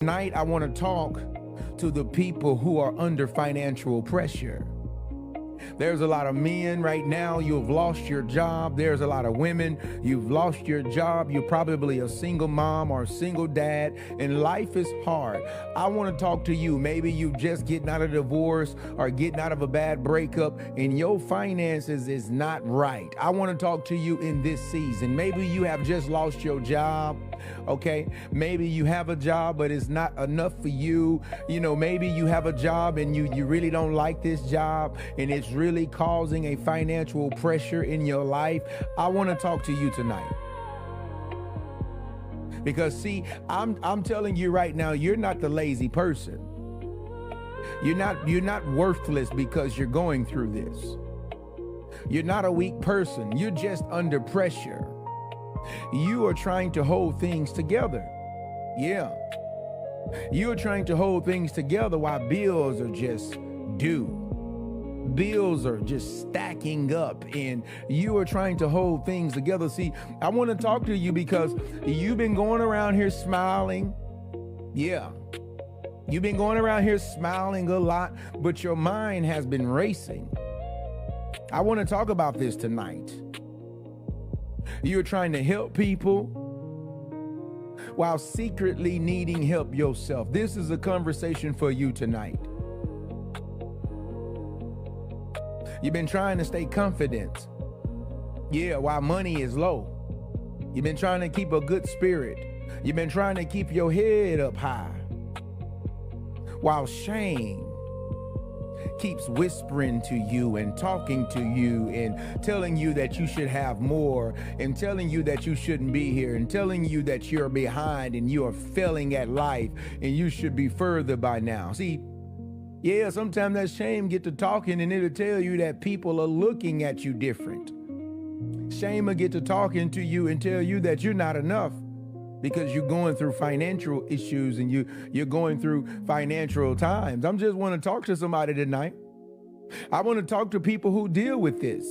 Tonight, I want to talk to the people who are under financial pressure. There's a lot of men right now, you've lost your job. There's a lot of women, you've lost your job. You're probably a single mom or a single dad, and life is hard. I want to talk to you. Maybe you just getting out of a divorce or getting out of a bad breakup, and your finances is not right. I want to talk to you in this season. Maybe you have just lost your job. Okay, maybe you have a job, but it's not enough for you. Maybe you have a job and you really don't like this job, and it's really causing a financial pressure in your life. I want to talk to you tonight. Because see, I'm telling you right now, you're not the lazy person. You're not worthless because you're going through this. You're not a weak person. You're just under pressure. You are trying to hold things together. Yeah. You're trying to hold things together while bills are just due. Bills are just stacking up, and you are trying to hold things together. See, I want to talk to you because you've been going around here smiling. Yeah. You've been going around here smiling a lot, but your mind has been racing. I want to talk about this tonight. You're trying to help people while secretly needing help yourself. This is a conversation for you tonight. You've been trying to stay confident. Yeah, while money is low. You've been trying to keep a good spirit. You've been trying to keep your head up high. While shame keeps whispering to you and talking to you and telling you that you should have more and telling you that you shouldn't be here and telling you that you're behind and you are failing at life and you should be further by now. See, yeah, sometimes that shame get to talking and it'll tell you that people are looking at you different. Shame will get to talking to you and tell you that you're not enough because you're going through financial issues and you're going through financial times. I'm just want to talk to somebody tonight. I want to talk to people who deal with this.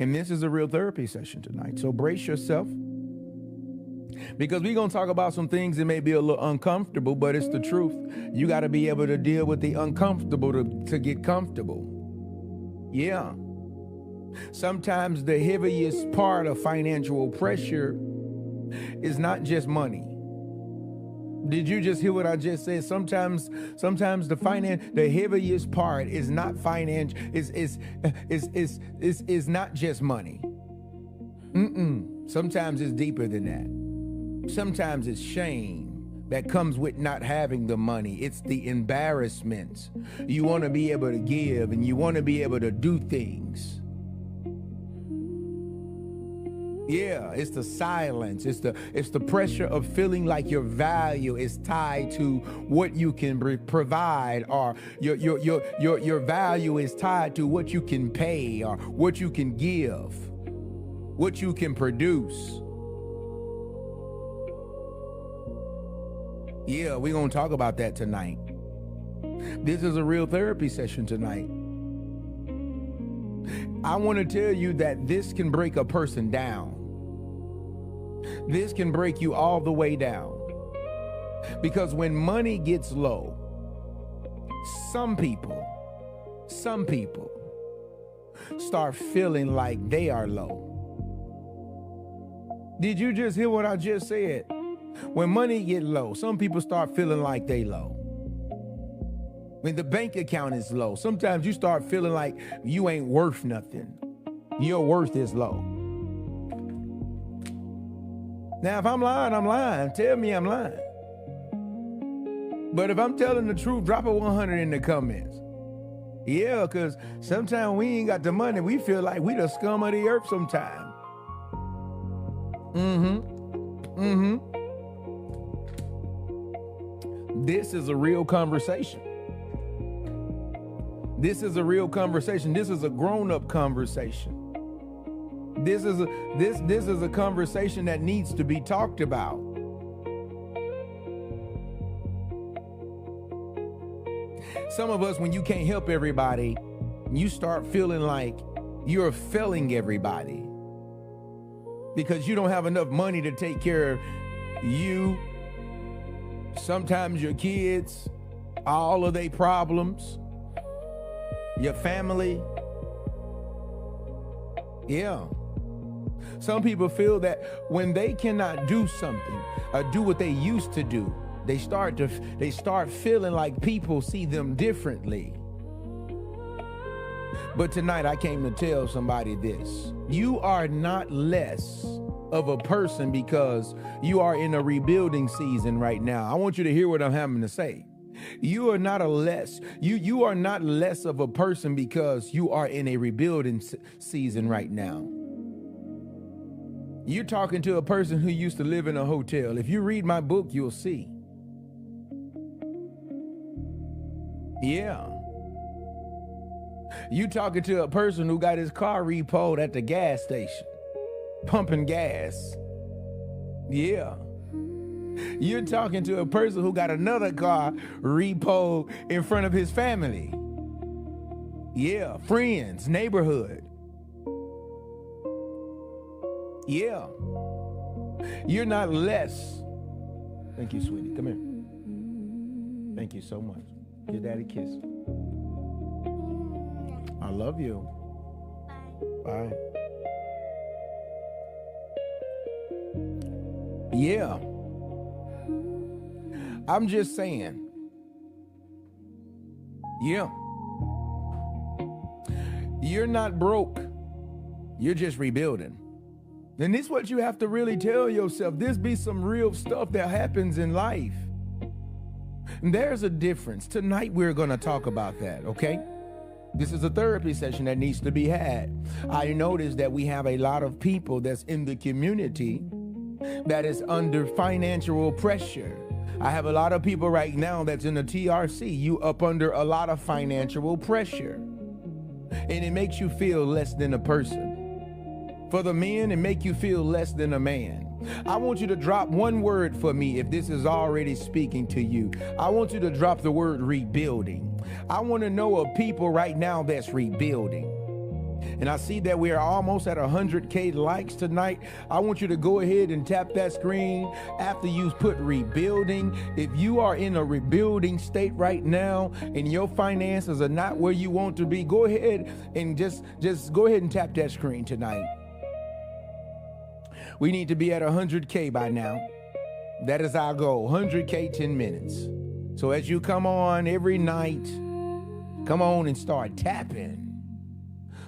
And this is a real therapy session tonight. So brace yourself, because we're going to talk about some things that may be a little uncomfortable, but it's the truth. You got to be able to deal with the uncomfortable to get comfortable. Yeah. Sometimes the heaviest part of financial pressure is not just money. Did you just hear what I just said? Sometimes the heaviest part is not finance, is not just money. Sometimes it's deeper than that. Sometimes it's shame that comes with not having the money. It's the embarrassment. You want to be able to give and you want to be able to do things. Yeah, it's the silence. It's the pressure of feeling like your value is tied to what you can provide, or your value is tied to what you can pay or what you can give, what you can produce. Yeah, we're going to talk about that tonight. This is a real therapy session tonight. I want to tell you that this can break a person down. This can break you all the way down. Because when money gets low, some people start feeling like they are low. Did you just hear what I just said? When money get low, some people start feeling like they low. When the bank account is low, sometimes you start feeling like you ain't worth nothing. Your worth is low. Now, if I'm lying, I'm lying. Tell me I'm lying. But if I'm telling the truth, drop a 100 in the comments. Yeah, because sometimes we ain't got the money. We feel like we the scum of the earth sometimes. This is a real conversation. This is a real conversation. This is a grown-up conversation. This is a conversation that needs to be talked about. Some of us, when you can't help everybody, you start feeling like you're failing everybody because you don't have enough money to take care you, sometimes your kids, all of their problems, your family. Yeah. Some people feel that when they cannot do something or do what they used to do, they start feeling like people see them differently. But tonight I came to tell somebody this. You are not less of a person because you are in a rebuilding season right now. I want you to hear what I'm having to say. You are not you are not less of a person because you are in a rebuilding season right now. You're talking to a person who used to live in a hotel. If you read my book, you'll see. Yeah. You talking to a person who got his car repoed at the gas station, pumping gas. Yeah. You're talking to a person who got another car repoed in front of his family. Yeah, friends, neighborhood. Yeah. You're not less. Thank you, sweetie. Come here. Thank you so much. Give daddy a kiss. I love you. Bye. Yeah. I'm just saying. Yeah. You're not broke. You're just rebuilding. And this is what you have to really tell yourself. This be some real stuff that happens in life. And there's a difference. Tonight we're going to talk about that, okay? This is a therapy session that needs to be had. I noticed that we have a lot of people that's in the community that is under financial pressure. I have a lot of people right now that's in the TRC. You up under a lot of financial pressure. And it makes you feel less than a person. For the men, it make you feel less than a man. I want you to drop one word for me if this is already speaking to you. I want you to drop the word rebuilding. I want to know of people right now that's rebuilding. And I see that we are almost at 100K likes tonight. I want you to go ahead and tap that screen after you put rebuilding. If you are in a rebuilding state right now and your finances are not where you want to be, go ahead and just go ahead and tap that screen tonight. We need to be at 100K by now. That is our goal, 100K, 10 minutes. So as you come on every night, come on and start tapping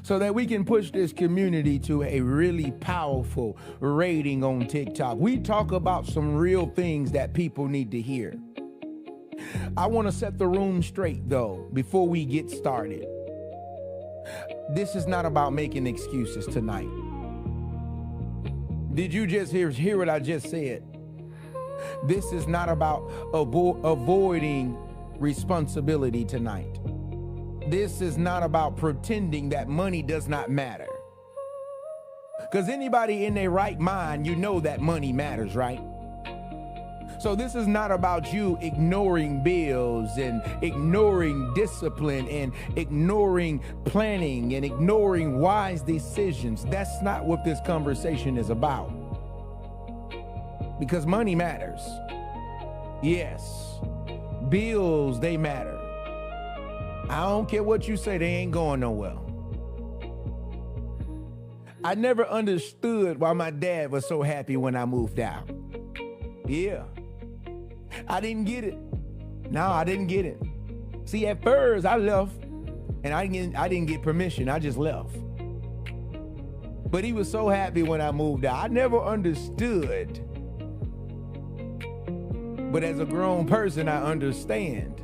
so that we can push this community to a really powerful rating on TikTok. We talk about some real things that people need to hear. I want to set the room straight, though, before we get started. This is not about making excuses tonight. Did you just hear what I just said? This is not about avoiding responsibility tonight. This is not about pretending that money does not matter. Because anybody in their right mind, you know that money matters, right? So this is not about you ignoring bills and ignoring discipline and ignoring planning and ignoring wise decisions. That's not what this conversation is about. Because money matters. Yes. Bills, they matter. I don't care what you say, they ain't going nowhere. I never understood why my dad was so happy when I moved out. Yeah. I didn't get it. No, I didn't get it. See, at first I left and I didn't get permission. I just left. But he was so happy when I moved out. I never understood. But as a grown person, I understand.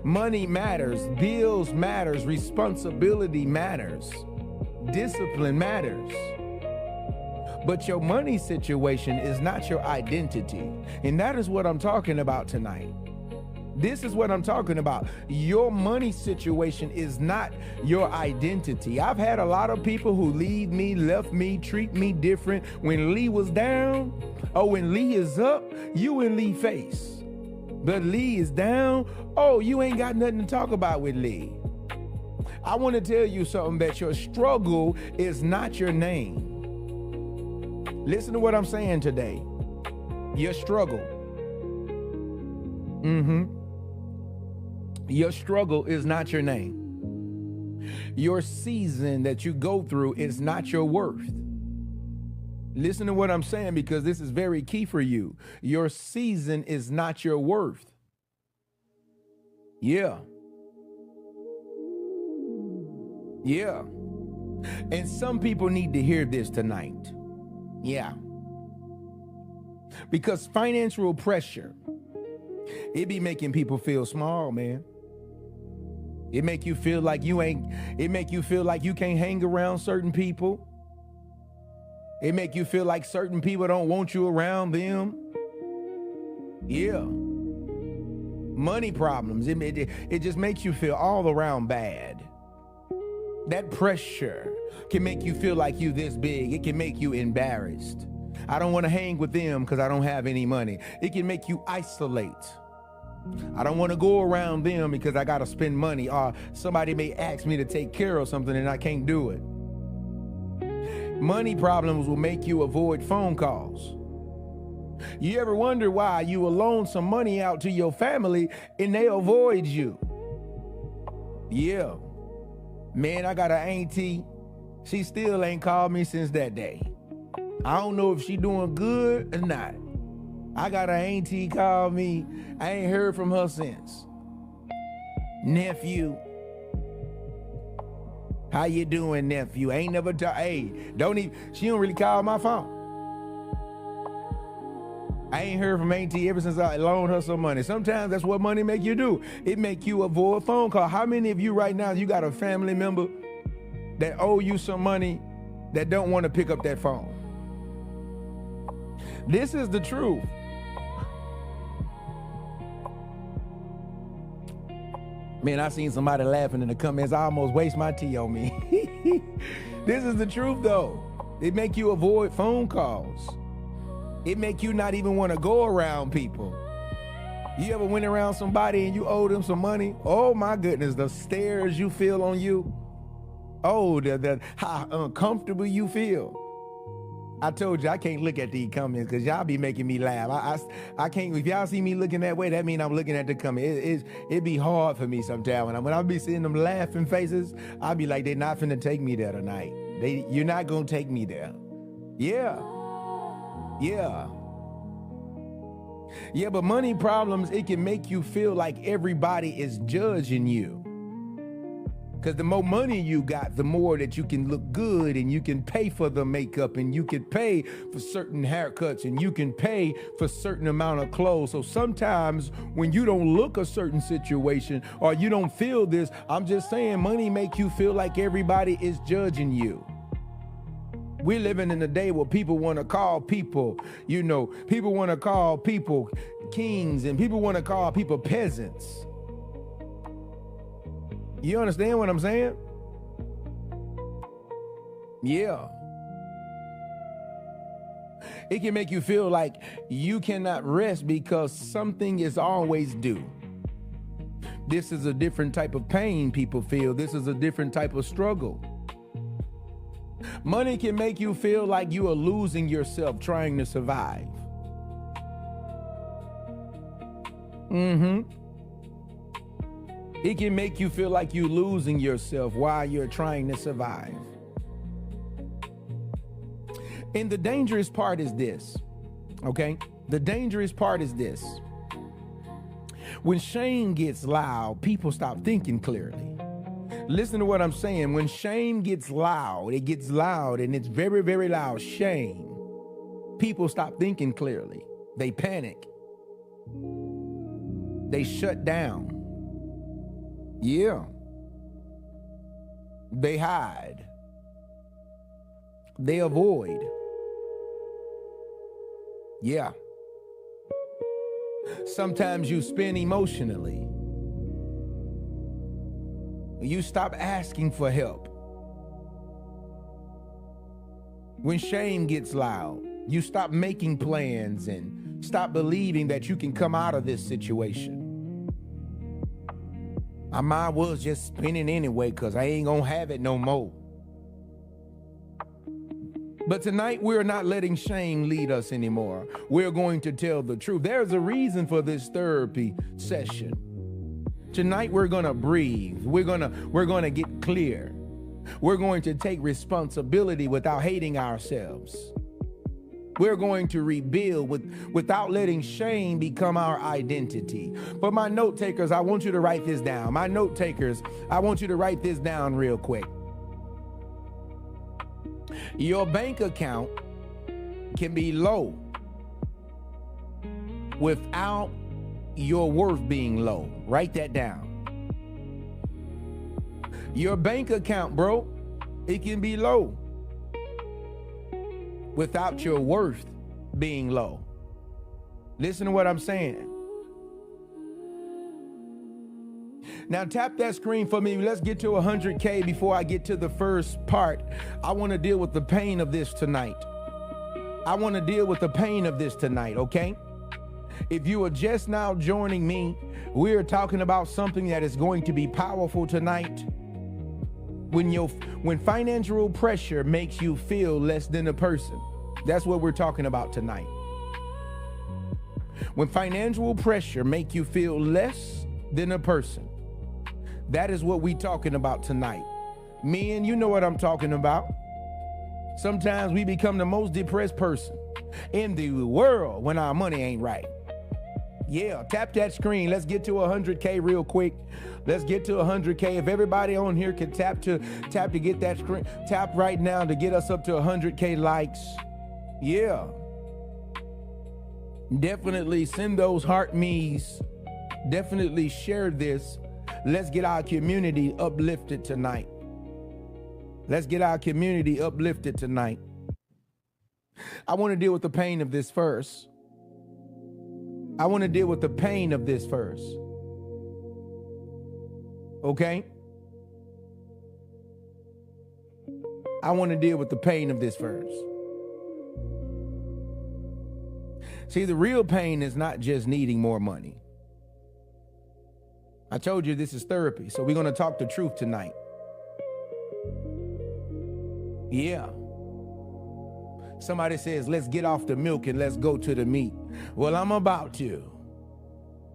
Money matters, bills matters, responsibility matters, discipline matters. But your money situation is not your identity. And that is what I'm talking about tonight. This is what I'm talking about. Your money situation is not your identity. I've had a lot of people who leave me, left me, treat me different. When Lee was down, or when Lee is up, you and Lee face. But Lee is down, oh, you ain't got nothing to talk about with Lee. I want to tell you something, that your struggle is not your name. Listen to what I'm saying today. Your struggle. Mm-hmm. Your struggle is not your name. Your season that you go through is not your worth. Listen to what I'm saying, because this is very key for you. Your season is not your worth. Yeah. Yeah. And some people need to hear this tonight. Yeah. Because financial pressure, it be making people feel small, man. It make you feel like it make you feel like you can't hang around certain people. It make you feel like certain people don't want you around them. Yeah. Money problems. It just makes you feel all around bad. That pressure can make you feel like you this big. It can make you embarrassed. I don't want to hang with them because I don't have any money. It can make you isolate. I don't want to go around them because I got to spend money, or somebody may ask me to take care of something and I can't do it. Money problems will make you avoid phone calls. You ever wonder why you will loan some money out to your family and they avoid you? Yeah. Man, I got an auntie. She still ain't called me since that day. I don't know if she doing good or not. I got an auntie call me. I ain't heard from her since. Nephew. How you doing, nephew? Ain't never hey, she don't really call my phone. I ain't heard from auntie ever since I loaned her some money. Sometimes that's what money make you do. It make you avoid phone call. How many of you right now, you got a family member that owe you some money that don't want to pick up that phone? This is the truth. Man, I seen somebody laughing in the comments. I almost waste my tea on me. This is the truth, though. It make you avoid phone calls. It make you not even want to go around people. You ever went around somebody and you owe them some money? Oh my goodness, the stares you feel on you. Oh, how uncomfortable you feel. I told you I can't look at these comments because y'all be making me laugh. I can't. If y'all see me looking that way, that means I'm looking at the comment. It be hard for me sometimes when I be seeing them laughing faces. I be like, they're not finna take me there tonight. You're not gonna take me there. Yeah. But money problems, it can make you feel like everybody is judging you. Because the more money you got, the more that you can look good, and you can pay for the makeup, and you can pay for certain haircuts, and you can pay for certain amount of clothes. So sometimes when you don't look a certain situation or you don't feel this, I'm just saying money make you feel like everybody is judging you. We're living in a day where people want to call people, people want to call people kings, and people want to call people peasants. You understand what I'm saying? Yeah. It can make you feel like you cannot rest because something is always due. This is a different type of pain people feel. This is a different type of struggle. Money can make you feel like you are losing yourself trying to survive. It can make you feel like you're losing yourself while you're trying to survive. And the dangerous part is this, okay? The dangerous part is this. When shame gets loud, people stop thinking clearly. Listen to what I'm saying. When shame gets loud, it gets loud, and it's very, very loud. Shame. People stop thinking clearly. They panic. They shut down. Yeah. They hide. They avoid. Yeah. Sometimes you spin emotionally. You stop asking for help. When shame gets loud, you stop making plans and stop believing that you can come out of this situation. I might well just spin it anyway because I ain't gonna have it no more. But tonight, we're not letting shame lead us anymore. We're going to tell the truth. There's a reason for this therapy session. Tonight, we're going to breathe. We're going to get clear. We're going to take responsibility without hating ourselves. We're going to rebuild without letting shame become our identity. For my note takers, I want you to write this down. My note takers, I want you to write this down real quick. Your bank account can be low without your worth being low. Write that down. Your bank account, bro, it can be low without your worth being low. Listen to what I'm saying. Now tap that screen for me. Let's get to 100K before I get to the first part. I want to deal with the pain of this tonight. Okay? If you are just now joining me, we're talking about something that is going to be powerful tonight. When financial pressure makes you feel less than a person. That's what we're talking about tonight. When financial pressure make you feel less than a person. That is what we're talking about tonight. Men, you know what I'm talking about. Sometimes we become the most depressed person in the world when our money ain't right. Yeah, tap that screen. Let's get to 100K real quick. Let's get to 100K. If everybody on here can tap to get that screen, tap right now to get us up to 100K likes. Yeah. Definitely send those heart me's. Definitely share this. Let's get our community uplifted tonight. I want to deal with the pain of this first. Okay? I want to deal with the pain of this first. See, the real pain is not just needing more money. I told you this is therapy, so we're going to talk the truth tonight. Yeah. Somebody says, let's get off the milk and let's go to the meat. Well, I'm about to.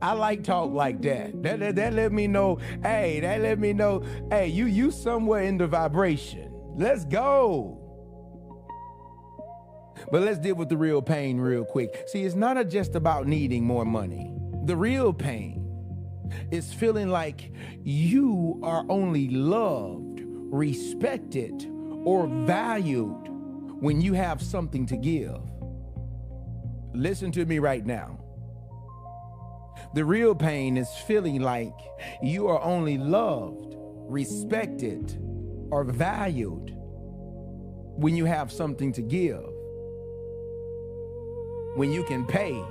I like talk like that. That let me know, hey, you somewhere in the vibration. Let's go. But let's deal with the real pain real quick. See, it's not just about needing more money. The real pain is feeling like you are only loved, respected, or valued when you have something to give. Listen to me right now. The real pain is feeling like you are only loved, respected, or valued when you have something to give. When you can pay.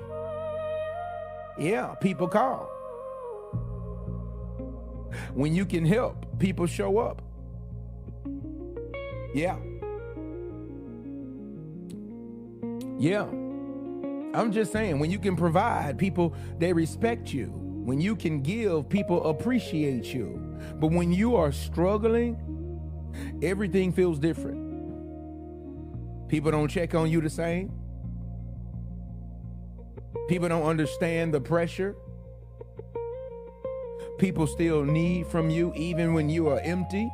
Yeah, people call. When you can help, people show up. Yeah. I'm just saying, when you can provide, people, they respect you. When you can give, people appreciate you. But when you are struggling, everything feels different. People don't check on you the same. People don't understand the pressure. People still need from you even when you are empty.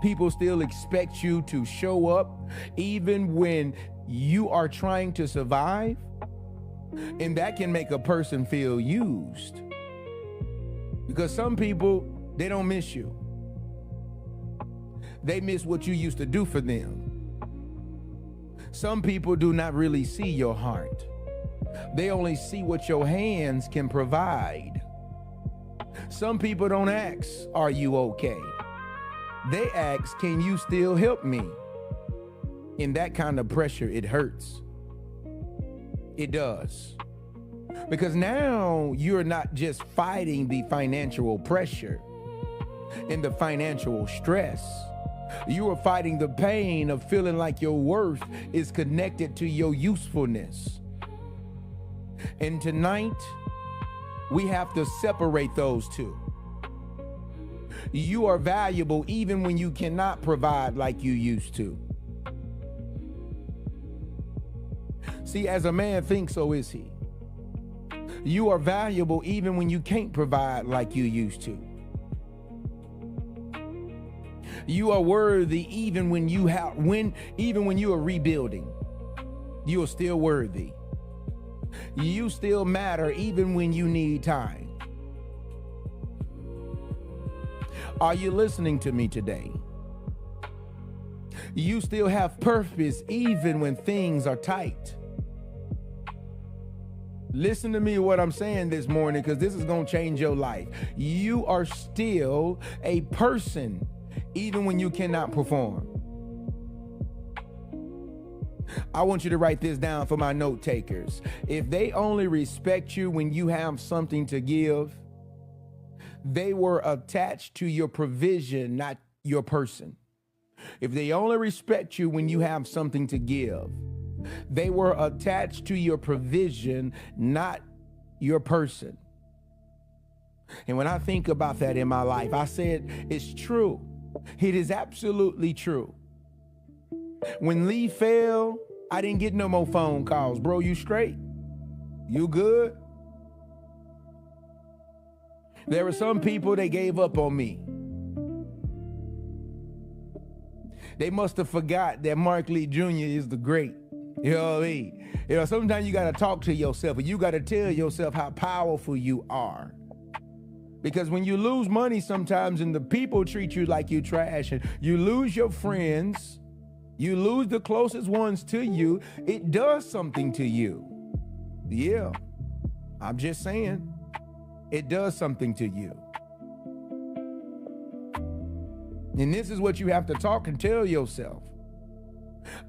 People still expect you to show up even when you are trying to survive. And that can make a person feel used. Because some people, they don't miss you. They miss what you used to do for them. Some people do not really see your heart. They only see what your hands can provide. Some people don't ask, are you okay? They ask, can you still help me? In that kind of pressure, it hurts. It does. Because now you're not just fighting the financial pressure and the financial stress. You are fighting the pain of feeling like your worth is connected to your usefulness. And tonight, we have to separate those two. You are valuable even when you cannot provide like you used to. See, as a man thinks, so is he. You are valuable even when you can't provide like you used to. You are worthy even when you are rebuilding. You are still worthy. You still matter even when you need time. Are you listening to me today? You still have purpose even when things are tight. Listen to me what I'm saying this morning, because this is going to change your life. You are still a person even when you cannot perform. I want you to write this down for my note takers. If they only respect you when you have something to give, they were attached to your provision, not your person. If they only respect you when you have something to give, they were attached to your provision, not your person. And when I think about that in my life, I said, it's true. It is absolutely true. When Lee fell, I didn't get no more phone calls. Bro, you straight? You good? There were some people that gave up on me. They must have forgot that Mark Lee Jr. is the great. You know what I mean? You know, sometimes you got to talk to yourself, and you got to tell yourself how powerful you are. Because when you lose money sometimes and the people treat you like you trash, and you lose your friends, you lose the closest ones to you, it does something to you. Yeah, I'm just saying, it does something to you. And this is what you have to talk and tell yourself.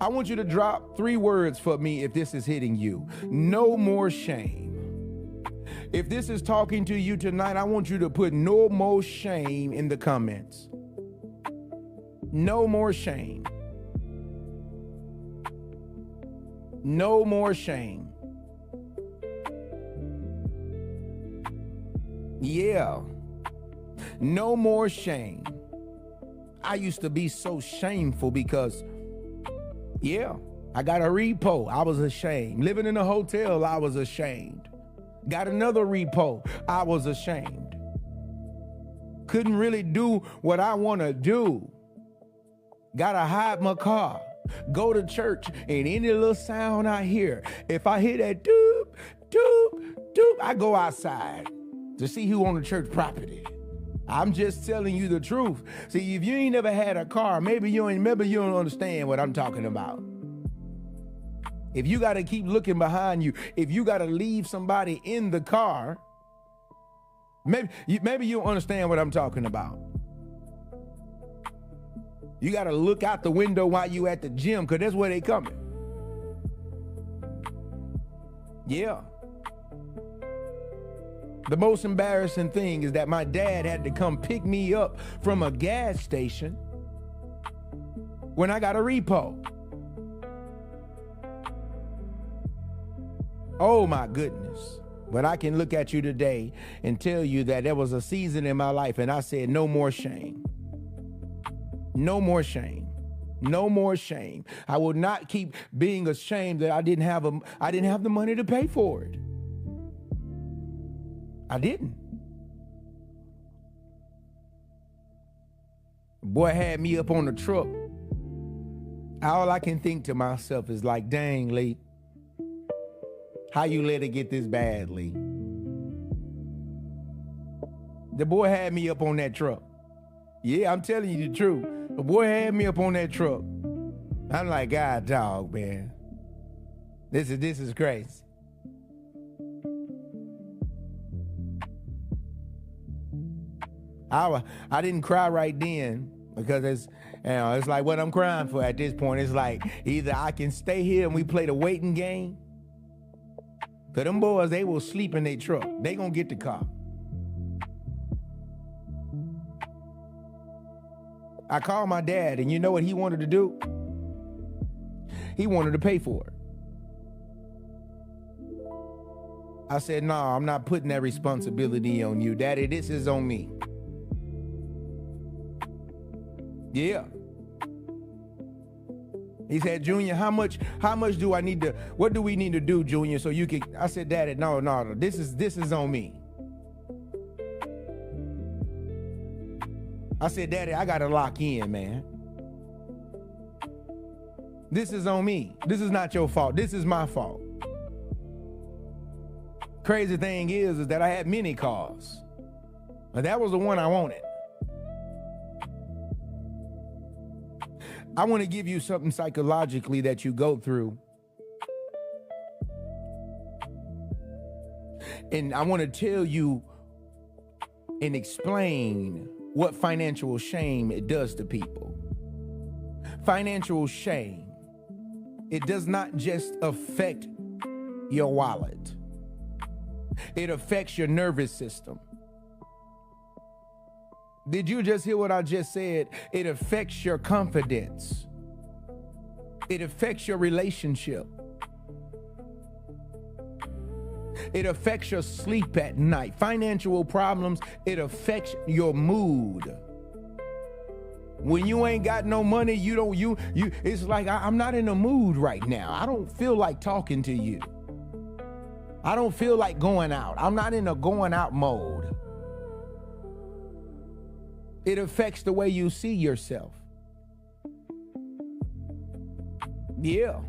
I want you to drop 3 words for me if this is hitting you. No more shame. If this is talking to you tonight, I want you to put no more shame in the comments. No more shame. No more shame. Yeah. No more shame. I used to be so shameful because, yeah, I got a repo. I was ashamed. Living in a hotel, I was ashamed. Got another repo. I was ashamed. Couldn't really do what I want to do. Gotta hide my car. Go to church, and any little sound I hear, if I hear that doop, doop, doop, I go outside to see who on the church property. I'm just telling you the truth. See, if you ain't never had a car, maybe you don't understand what I'm talking about. If you got to keep looking behind you, if you got to leave somebody in the car, maybe you don't understand what I'm talking about. You got to look out the window while you at the gym, because that's where they coming. Yeah. The most embarrassing thing is that my dad had to come pick me up from a gas station when I got a repo. Oh my goodness. But I can look at you today and tell you that there was a season in my life and I said, no more shame. No more shame. No more shame. I will not keep being ashamed that I didn't have the money to pay for it. I didn't. Boy had me up on the truck. All I can think to myself is like, dang, Lee, how you let it get this bad, Lee? The boy had me up on that truck. Yeah, I'm telling you the truth. The boy had me up on that truck. I'm like, God, dog, man. This is crazy. I didn't cry right then because it's like what I'm crying for at this point. It's like either I can stay here and we play the waiting game, because them boys, they will sleep in their truck. They gonna get the car. I called my dad, and you know what he wanted to do? He wanted to pay for it. I said, no, I'm not putting that responsibility on you, Daddy. This is on me. Yeah. He said, Junior, how much do I need to, what do we need to do, Junior, so you can, I said, Daddy, no, this is on me. I said, Daddy, I got to lock in, man. This is on me. This is not your fault. This is my fault. Crazy thing is that I had many cars, but that was the one I wanted. I want to give you something psychologically that you go through. And I want to tell you and explain what financial shame it does to people. Financial shame, it does not just affect your wallet. It affects your nervous system. Did you just hear what I just said? It affects your confidence. It affects your relationship. It affects your sleep at night. Financial problems, it affects your mood. When you ain't got no money, it's like, I'm not in a mood right now. I don't feel like talking to you. I don't feel like going out. I'm not in a going out mode. It affects the way you see yourself. Yeah.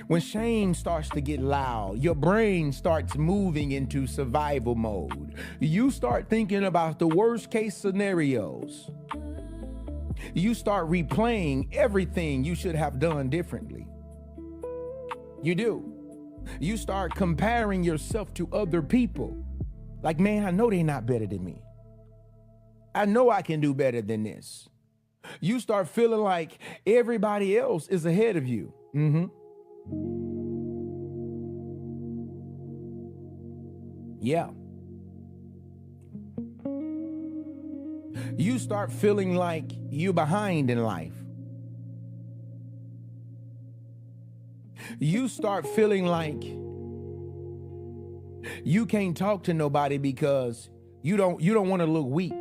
When shame starts to get loud, your brain starts moving into survival mode. You start thinking about the worst case scenarios. You start replaying everything you should have done differently. You do. You start comparing yourself to other people. Like, man, I know they're not better than me. I know I can do better than this. You start feeling like everybody else is ahead of you. Yeah. You start feeling like you're behind in life. You start feeling like you can't talk to nobody because you don't want to look weak.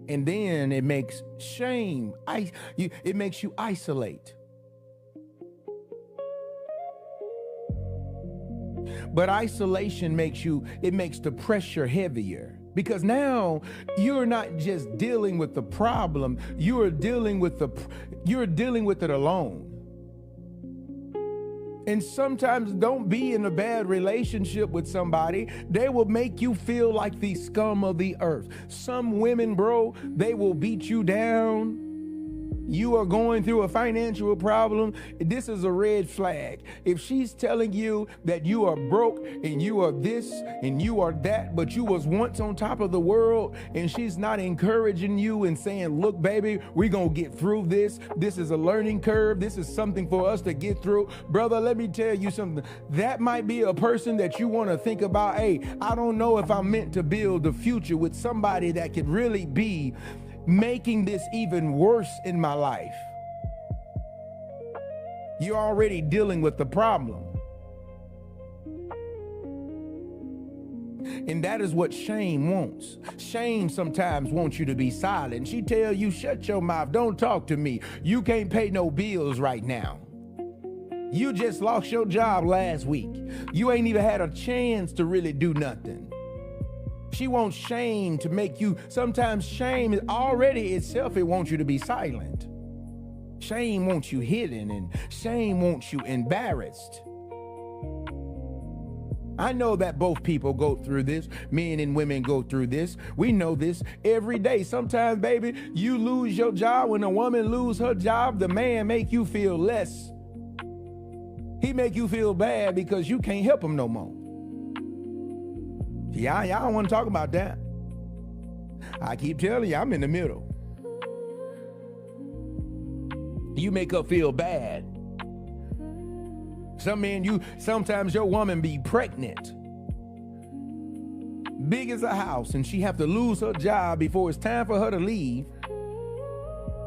And then it makes shame. It makes you isolate. But isolation makes the pressure heavier, because now you're not just dealing with the problem, you're dealing with it alone. And sometimes don't be in a bad relationship with somebody. They will make you feel like the scum of the earth. Some women, bro, they will beat you down. You are going through a financial problem. This is a red flag. If she's telling you that you are broke and you are this and you are that, but you was once on top of the world, and she's not encouraging you and saying, look, baby, we're going to get through this. This is a learning curve. This is something for us to get through. Brother, let me tell you something. That might be a person that you want to think about. Hey, I don't know if I'm meant to build a future with somebody that could really be making this even worse in my life. You're already dealing with the problem. And that is what shame wants. Shame sometimes wants you to be silent. She tell you, shut your mouth, don't talk to me. You can't pay no bills right now. You just lost your job last week. You ain't even had a chance to really do nothing. She wants shame to make you, sometimes shame is already itself, it wants you to be silent. Shame wants you hidden, and shame wants you embarrassed. I know that both people go through this. Men and women go through this. We know this every day. Sometimes, baby, you lose your job. When a woman lose her job, the man make you feel less. He make you feel bad because you can't help him no more. Y'all don't want to talk about that. I keep telling you, I'm in the middle. You make her feel bad. Some men, sometimes your woman be pregnant, big as a house, and she have to lose her job before it's time for her to leave.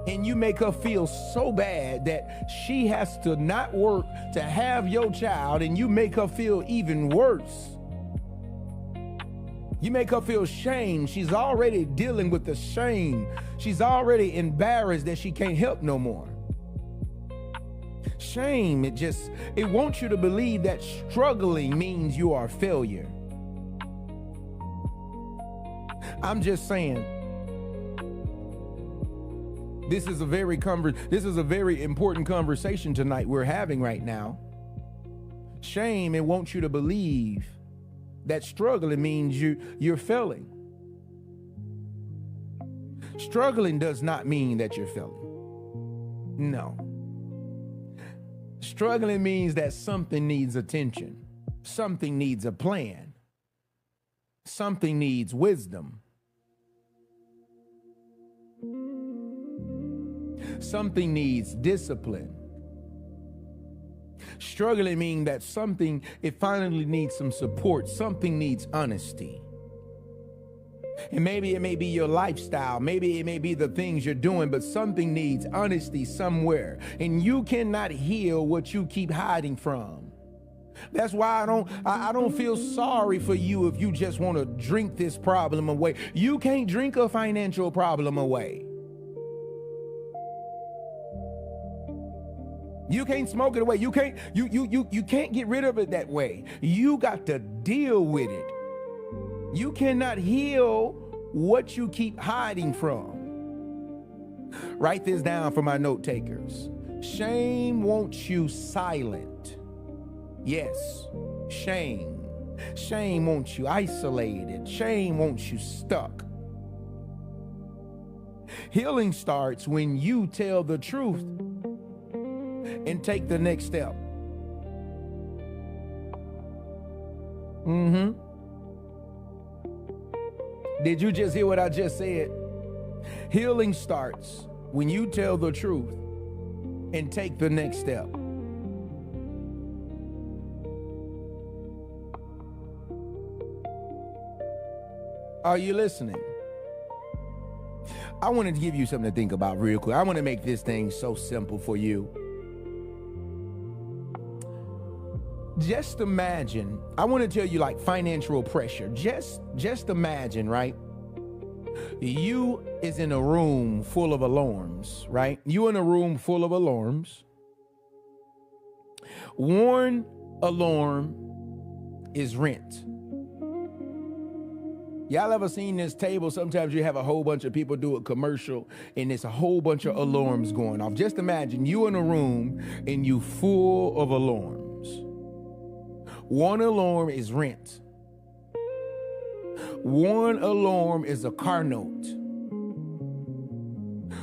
And you make her feel so bad that she has to not work to have your child, and you make her feel even worse. You make her feel shame. She's already dealing with the shame. She's already embarrassed that she can't help no more. Shame, it wants you to believe that struggling means you are a failure. I'm just saying, this is a very important conversation tonight we're having right now. Shame, it wants you to believe that struggling means you're failing. Struggling does not mean that you're failing. No. Struggling means that something needs attention. Something needs a plan. Something needs wisdom. Something needs discipline. Struggling means that it finally needs some support. Something needs honesty. And maybe it may be your lifestyle. Maybe it may be the things you're doing, but something needs honesty somewhere. And you cannot heal what you keep hiding from. That's why I don't feel sorry for you if you just want to drink this problem away. You can't drink a financial problem away. You can't smoke it away. You can't get rid of it that way. You got to deal with it. You cannot heal what you keep hiding from. Write this down for my note takers. Shame wants you silent. Yes, shame. Shame wants you isolated. Shame wants you stuck. Healing starts when you tell the truth and take the next step. Did you just hear what I just said? Healing starts when you tell the truth and take the next step. Are you listening? I wanted to give you something to think about real quick. I want to make this thing so simple for you. Just imagine, I want to tell you like financial pressure. Just imagine, right? You is in a room full of alarms, right? You in a room full of alarms. One alarm is rent. Y'all ever seen this table? Sometimes you have a whole bunch of people do a commercial and there's a whole bunch of alarms going off. Just imagine you in a room and you full of alarms. One alarm is rent. One alarm is a car note.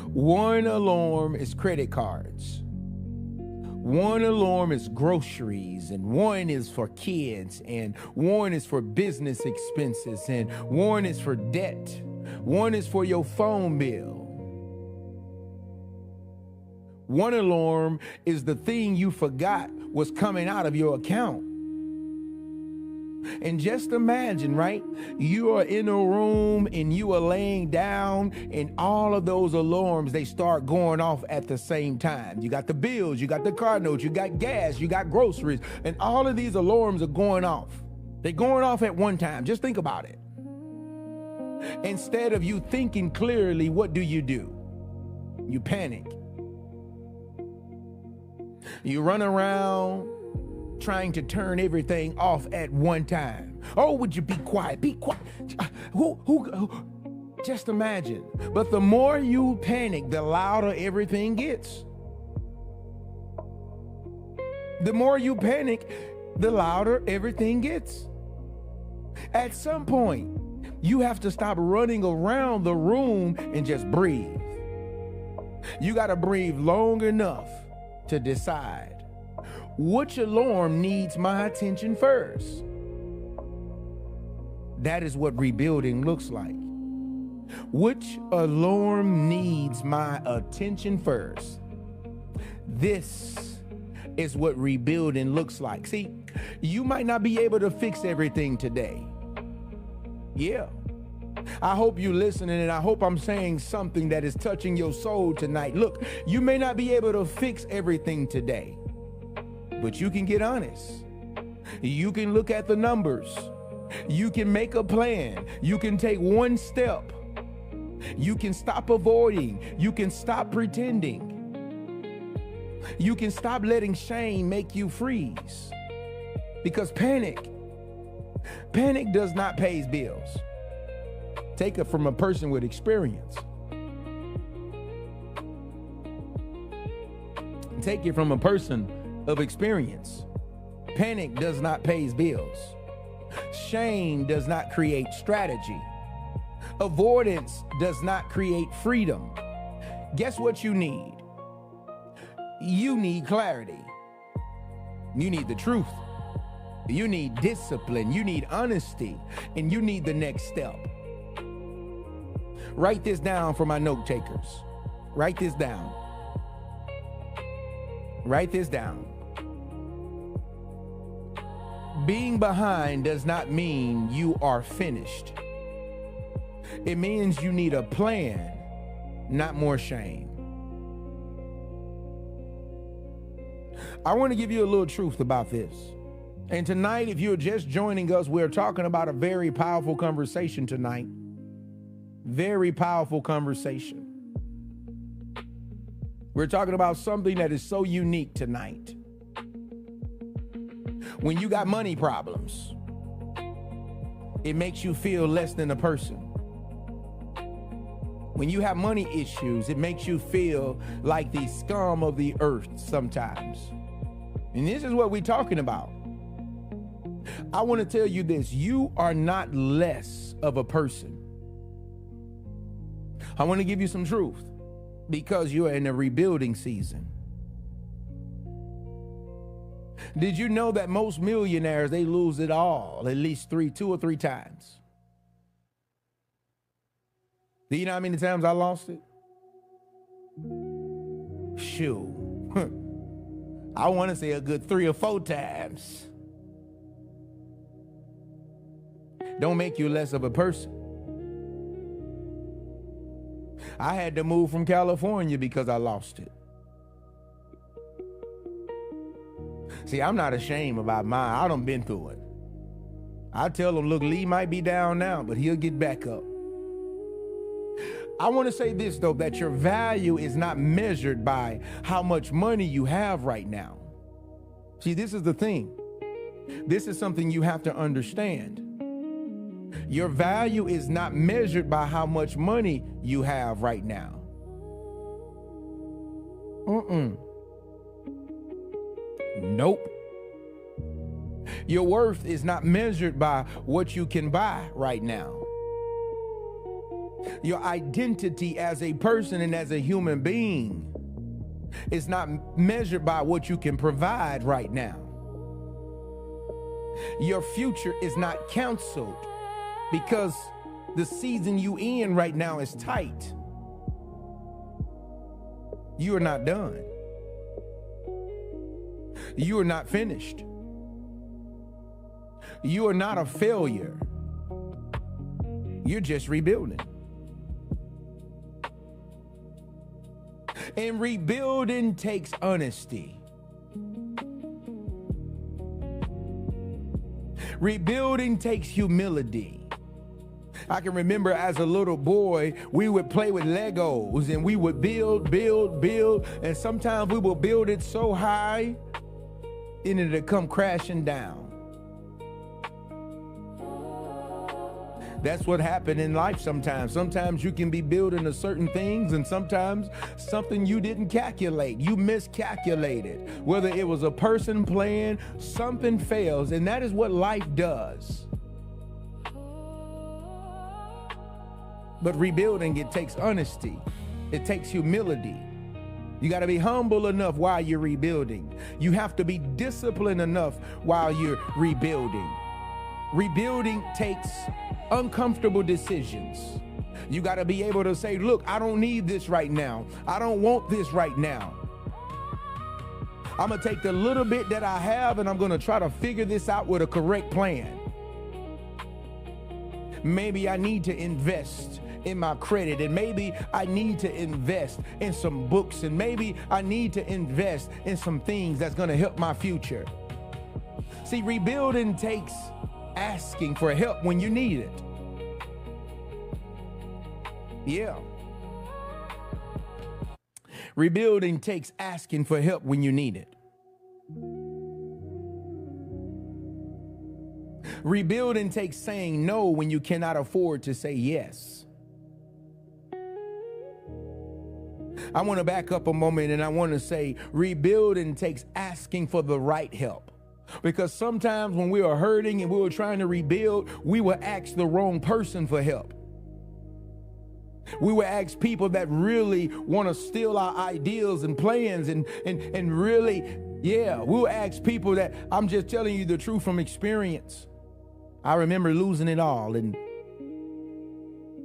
One alarm is credit cards. One alarm is groceries, and one is for kids, and one is for business expenses, and one is for debt. One is for your phone bill. One alarm is the thing you forgot was coming out of your account. And just imagine, right? You are in a room and you are laying down and all of those alarms, they start going off at the same time. You got the bills, you got the car notes, you got gas, you got groceries, and all of these alarms are going off. They're going off at one time. Just think about it. Instead of you thinking clearly, what do? You panic. You run around trying to turn everything off at one time. Oh, would you be quiet? Be quiet. Who? Just imagine. But the more you panic, the louder everything gets. The more you panic, the louder everything gets. At some point, you have to stop running around the room and just breathe. You got to breathe long enough to decide, which alarm needs my attention first? That is what rebuilding looks like. Which alarm needs my attention first? This is what rebuilding looks like. See, you might not be able to fix everything today. Yeah. I hope you're listening, and I hope I'm saying something that is touching your soul tonight. Look, you may not be able to fix everything today, but you can get honest. You can look at the numbers You can make a plan. You can take one step. You can stop avoiding. You can stop pretending. You can stop letting shame make you freeze. Because panic does not pay bills. Take it from a person with experience. Take it from a person of experience. Panic does not pay bills. Shame does not create strategy. Avoidance does not create freedom. Guess what you need? You need clarity. You need the truth. You need discipline. You need honesty. And you need the next step. Write this down for my note takers. Write this down. Write this down. Being behind does not mean you are finished. It means you need a plan, not more shame. I want to give you a little truth about this. And tonight, if you're just joining us, we're talking about a very powerful conversation tonight. Very powerful conversation. We're talking about something that is so unique tonight. When you got money problems, it makes you feel less than a person. When you have money issues, it makes you feel like the scum of the earth sometimes. And this is what we're talking about. I want to tell you this: you are not less of a person. I want to give you some truth because you are in a rebuilding season. Did you know that most millionaires, they lose it all at least 2 or 3 times? Do you know how many times I lost it? Shoot. I want to say a good 3 or 4 times. Don't make you less of a person. I had to move from California because I lost it. See, I'm not ashamed about mine. I done been through it. I tell them, look, Lee might be down now, but he'll get back up. I want to say this, though, that your value is not measured by how much money you have right now. See, this is the thing. This is something you have to understand. Your value is not measured by how much money you have right now. Nope. Your worth is not measured by what you can buy right now. Your identity as a person and as a human being is not measured by what you can provide right now. Your future is not counseled because the season you in right now is tight. You are not done. You are not finished. You are not a failure. You're just rebuilding. And rebuilding takes honesty. Rebuilding takes humility. I can remember as a little boy, we would play with Legos and we would build, and sometimes we would build it so high, and it'd come crashing down. That's what happened in life sometimes. Sometimes you can be building a certain things, and sometimes something you didn't calculate. You miscalculated. Whether it was a person playing, something fails, and that is what life does. But rebuilding, it takes honesty. It takes humility. You got to be humble enough while you're rebuilding. You have to be disciplined enough while you're rebuilding. Rebuilding takes uncomfortable decisions. You got to be able to say, look, I don't need this right now. I don't want this right now. I'm going to take the little bit that I have and I'm going to try to figure this out with a correct plan. Maybe I need to invest in my credit, and maybe I need to invest in some books, and maybe I need to invest in some things that's going to help my future. See, rebuilding takes asking for help when you need it. Yeah. Rebuilding takes asking for help when you need it. Rebuilding takes saying no when you cannot afford to say yes. I want to back up a moment and I want to say rebuilding takes asking for the right help. Because sometimes when we are hurting and we were trying to rebuild, we will ask the wrong person for help. We will ask people that really want to steal our ideals and plans and really, we'll ask people that, I'm just telling you the truth from experience. I remember losing it all, and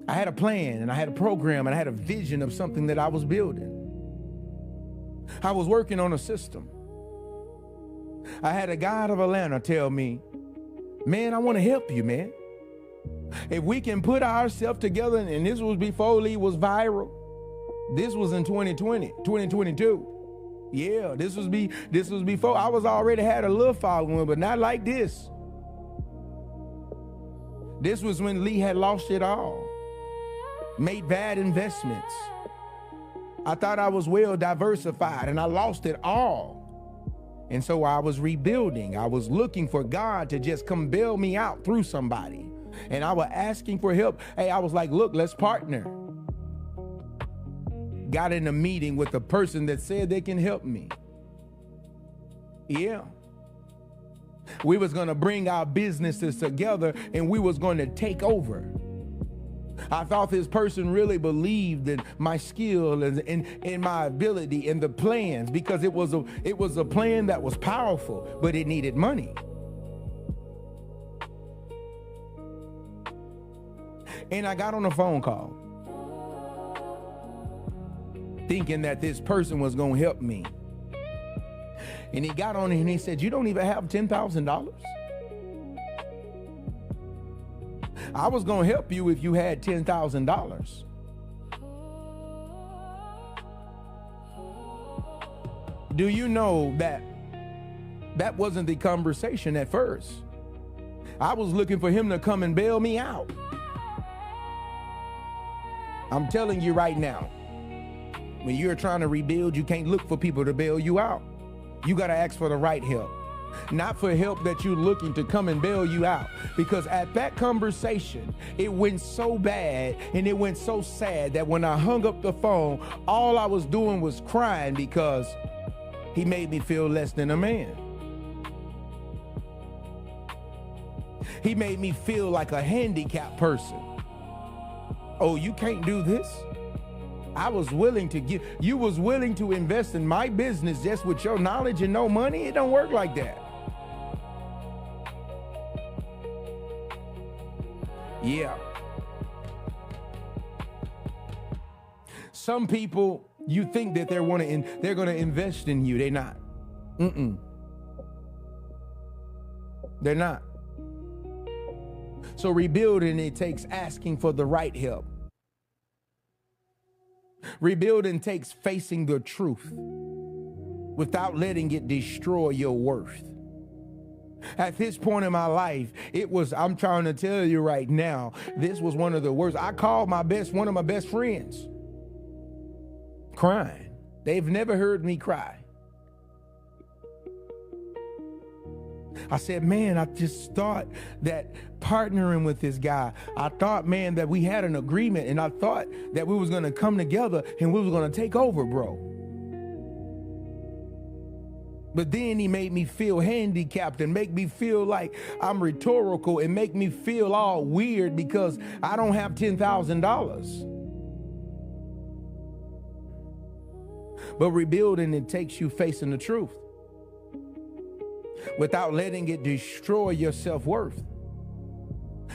I had a plan and I had a program and I had a vision of something that I was building. I was working on a system. I had a guy out of Atlanta tell me, man, I want to help you, man. If we can put ourselves together, and this was before Lee was viral. This was in 2022. Yeah, this was before. I was already had a little following, but not like this. This was when Lee had lost it all, made bad investments. I thought I was well diversified and I lost it all. And so I was rebuilding. I was looking for God to just come bail me out through somebody. And I was asking for help. Hey, I was like, look, let's partner. Got in a meeting with a person that said they can help me. Yeah. We was going to bring our businesses together and we was going to take over. I thought this person really believed in my skill and in my ability and the plans, because it was a plan that was powerful, but it needed money. And I got on a phone call thinking that this person was going to help me. And he got on and he said, you don't even have $10,000? I was going to help you if you had $10,000. Do you know that that wasn't the conversation at first? I was looking for him to come and bail me out. I'm telling you right now, when you're trying to rebuild, you can't look for people to bail you out. You got to ask for the right help, not for help that you're looking to come and bail you out. Because at that conversation, it went so bad and it went so sad that when I hung up the phone, all I was doing was crying because he made me feel less than a man. He made me feel like a handicapped person. Oh, you can't do this? I was willing to give, you was willing to invest in my business just with your knowledge and no money? It don't work like that. Yeah. Some people, you think that they're going to invest in you. They're not. They're not. So rebuilding, it takes asking for the right help. Rebuilding takes facing the truth without letting it destroy your worth. At this point in my life, I'm trying to tell you right now, this was one of the worst. I called one of my best friends crying. They've never heard me cry. I said, man, I just thought that partnering with this guy, I thought, man, that we had an agreement, and I thought that we was going to come together and we was going to take over, bro. But then he made me feel handicapped and make me feel like I'm rhetorical and make me feel all weird because I don't have $10,000. But rebuilding, it takes you facing the truth without letting it destroy your self-worth.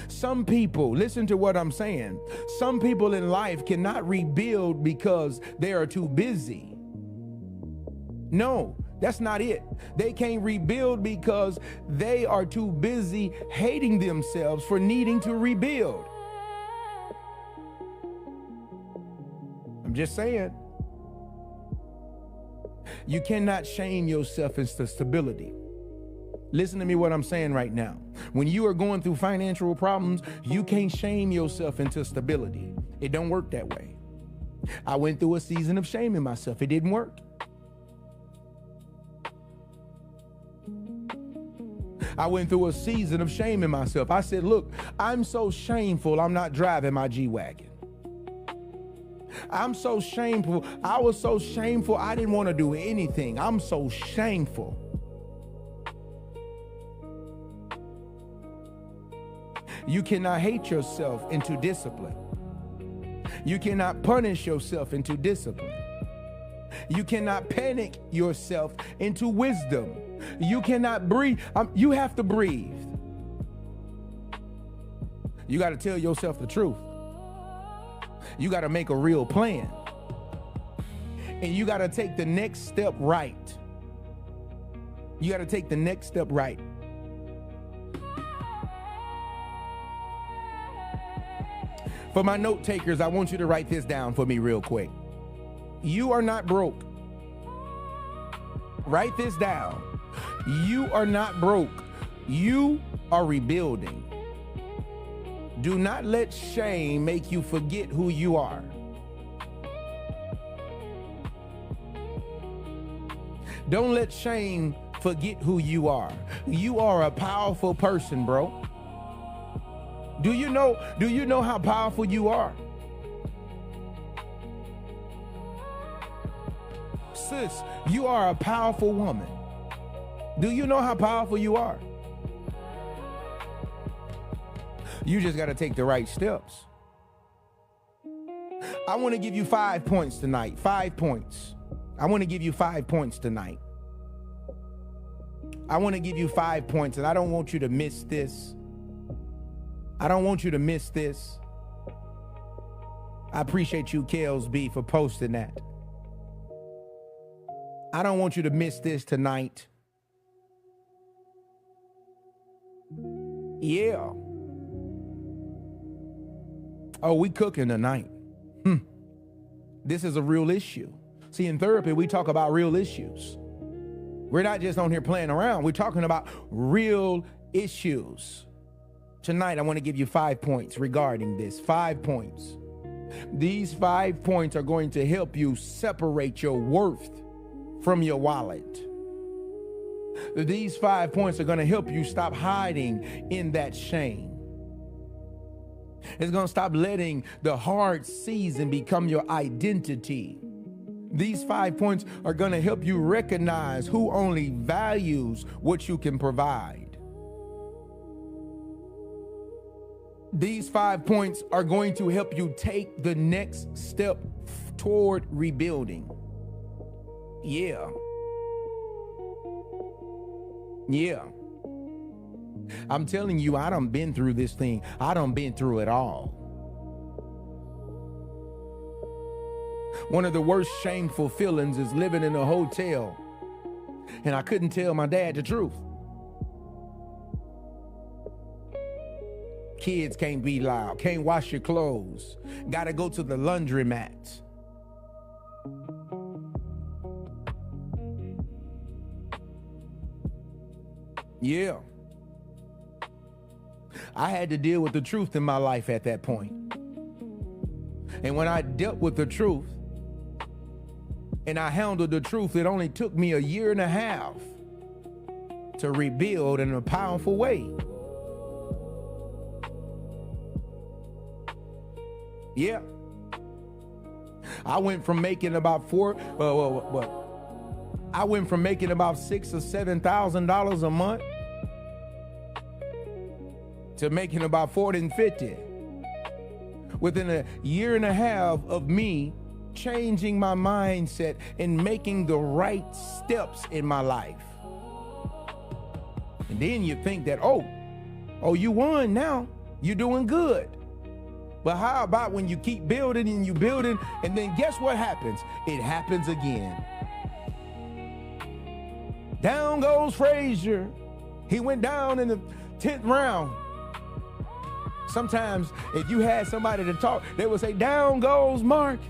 Some people, listen to what I'm saying. Some people in life cannot rebuild because they are too busy. No, that's not it. They can't rebuild because they are too busy hating themselves for needing to rebuild. I'm just saying. You cannot shame yourself into stability. Listen to me what I'm saying right now. When you are going through financial problems, you can't shame yourself into stability. It don't work that way. I went through a season of shaming myself. It didn't work. I went through a season of shaming myself. I said, look, I'm so shameful, I'm not driving my G-Wagon. I'm so shameful. I was so shameful, I didn't want to do anything. I'm so shameful. You cannot hate yourself into discipline. You cannot punish yourself into discipline. You cannot panic yourself into wisdom. You cannot breathe. You have to breathe. You got to tell yourself the truth. You got to make a real plan. And you got to take the next step right. You got to take the next step right. For my note takers, I want you to write this down for me real quick. You are not broke. Write this down. You are not broke. You are rebuilding. Do not let shame make you forget who you are. Don't let shame forget who you are. You are a powerful person, bro. Do you know how powerful you are? Sis, you are a powerful woman. Do you know how powerful you are? You just got to take the right steps. I want to give you 5 points tonight. 5 points. I want to give you 5 points tonight. I want to give you 5 points, and I don't want you to miss this. I don't want you to miss this. I appreciate you, Kels B, for posting that. I don't want you to miss this tonight. Yeah. Oh, we cooking tonight. This is a real issue. See, in therapy, we talk about real issues. We're not just on here playing around. We're talking about real issues. Tonight, I want to give you 5 points regarding this. 5 points. These 5 points are going to help you separate your worth from your wallet. These 5 points are going to help you stop hiding in that shame. It's going to stop letting the hard season become your identity. These 5 points are going to help you recognize who only values what you can provide. These 5 points are going to help you take the next step toward rebuilding. Yeah. Yeah. I'm telling you, I done been through this thing. I done been through it all. One of the worst shameful feelings is living in a hotel, and I couldn't tell my dad the truth. Kids can't be loud, can't wash your clothes, gotta go to the laundromat. Yeah. I had to deal with the truth in my life at that point. And when I dealt with the truth and I handled the truth, it only took me 1.5 years to rebuild in a powerful way. Yeah. I went from making about $6,000 or $7,000 a month to making about $40,000 and $50,000 within 1.5 years of me changing my mindset and making the right steps in my life. And then you think that, oh, you won now, you're doing good. But how about when you keep building and you building, and then guess what happens? It happens again. Down goes Frazier. He went down in the 10th round. Sometimes if you had somebody to talk, they would say, down goes Mark.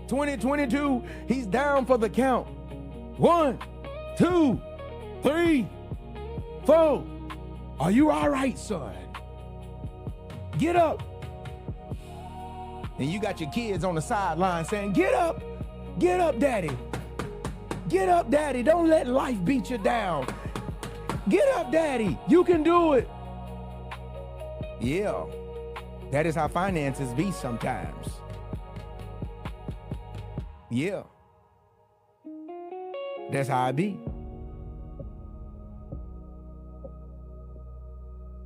2022, he's down for the count. 1, 2, 3, 4. Are you all right, son? Get up. And you got your kids on the sideline saying, get up, daddy. Get up, daddy. Don't let life beat you down. Get up, daddy. You can do it. Yeah, that is how finances be sometimes. Yeah, that's how I be.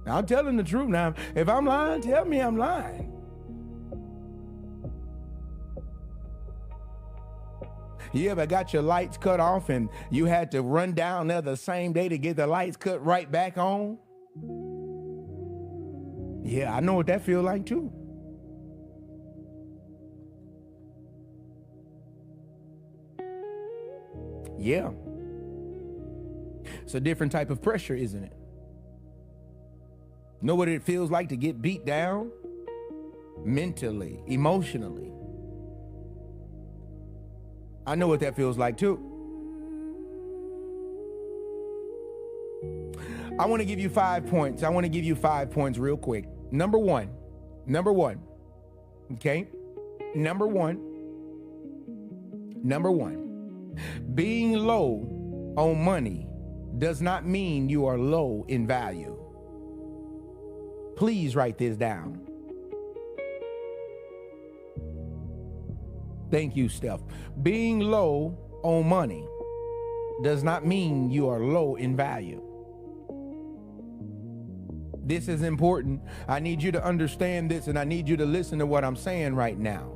I'm telling the truth now. If I'm lying, tell me I'm lying. You ever got your lights cut off and you had to run down there the same day to get the lights cut right back on? Yeah, I know what that feels like too. Yeah. It's a different type of pressure, isn't it? Know what it feels like to get beat down? Mentally, emotionally. I know what that feels like too. I want to give you 5 points. I want to give you 5 points real quick. Number one, okay? Number one, being low on money does not mean you are low in value. Please write this down. Thank you, Steph. Being low on money does not mean you are low in value. This is important. I need you to understand this, and I need you to listen to what I'm saying right now.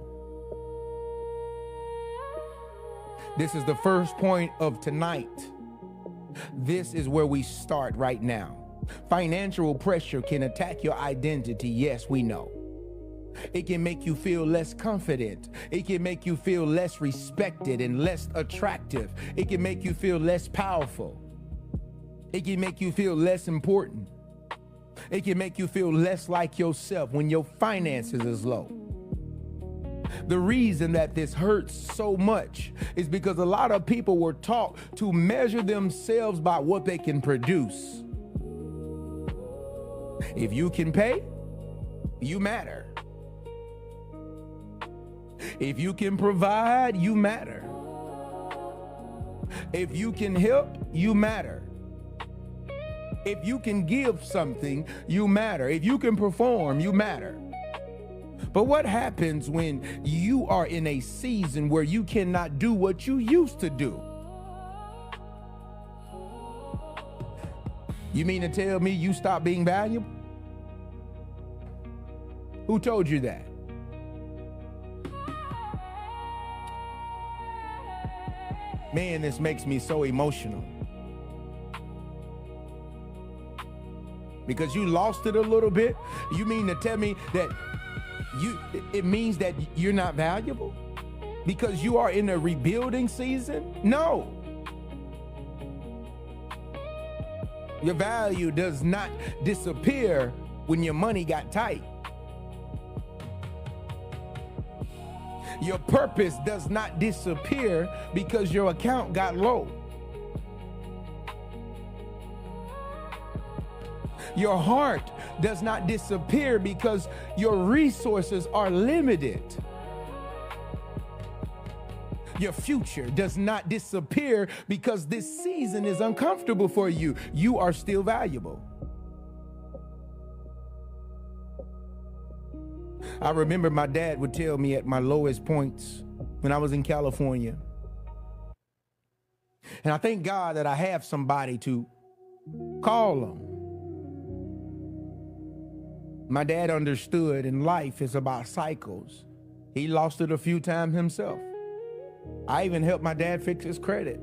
This is the first point of tonight. This is where we start right now. Financial pressure can attack your identity. Yes, we know. It can make you feel less confident. It can make you feel less respected and less attractive. It can make you feel less powerful. It can make you feel less important. It can make you feel less like yourself when your finances is low. The reason that this hurts so much is because a lot of people were taught to measure themselves by what they can produce. If you can pay, you matter. If you can provide, you matter. If you can help, you matter. If you can give something, you matter. If you can perform, you matter. But what happens when you are in a season where you cannot do what you used to do? You mean to tell me you stop being valuable? Who told you that? Man, this makes me so emotional. Because you lost it a little bit? You mean to tell me that it means that you're not valuable? Because you are in a rebuilding season? No. Your value does not disappear when your money got tight. Your purpose does not disappear because your account got low. Your heart does not disappear because your resources are limited. Your future does not disappear because this season is uncomfortable for you. You are still valuable. I remember my dad would tell me at my lowest points when I was in California. And I thank God that I have somebody to call on. My dad understood, and life is about cycles. He lost it a few times himself. I even helped my dad fix his credit.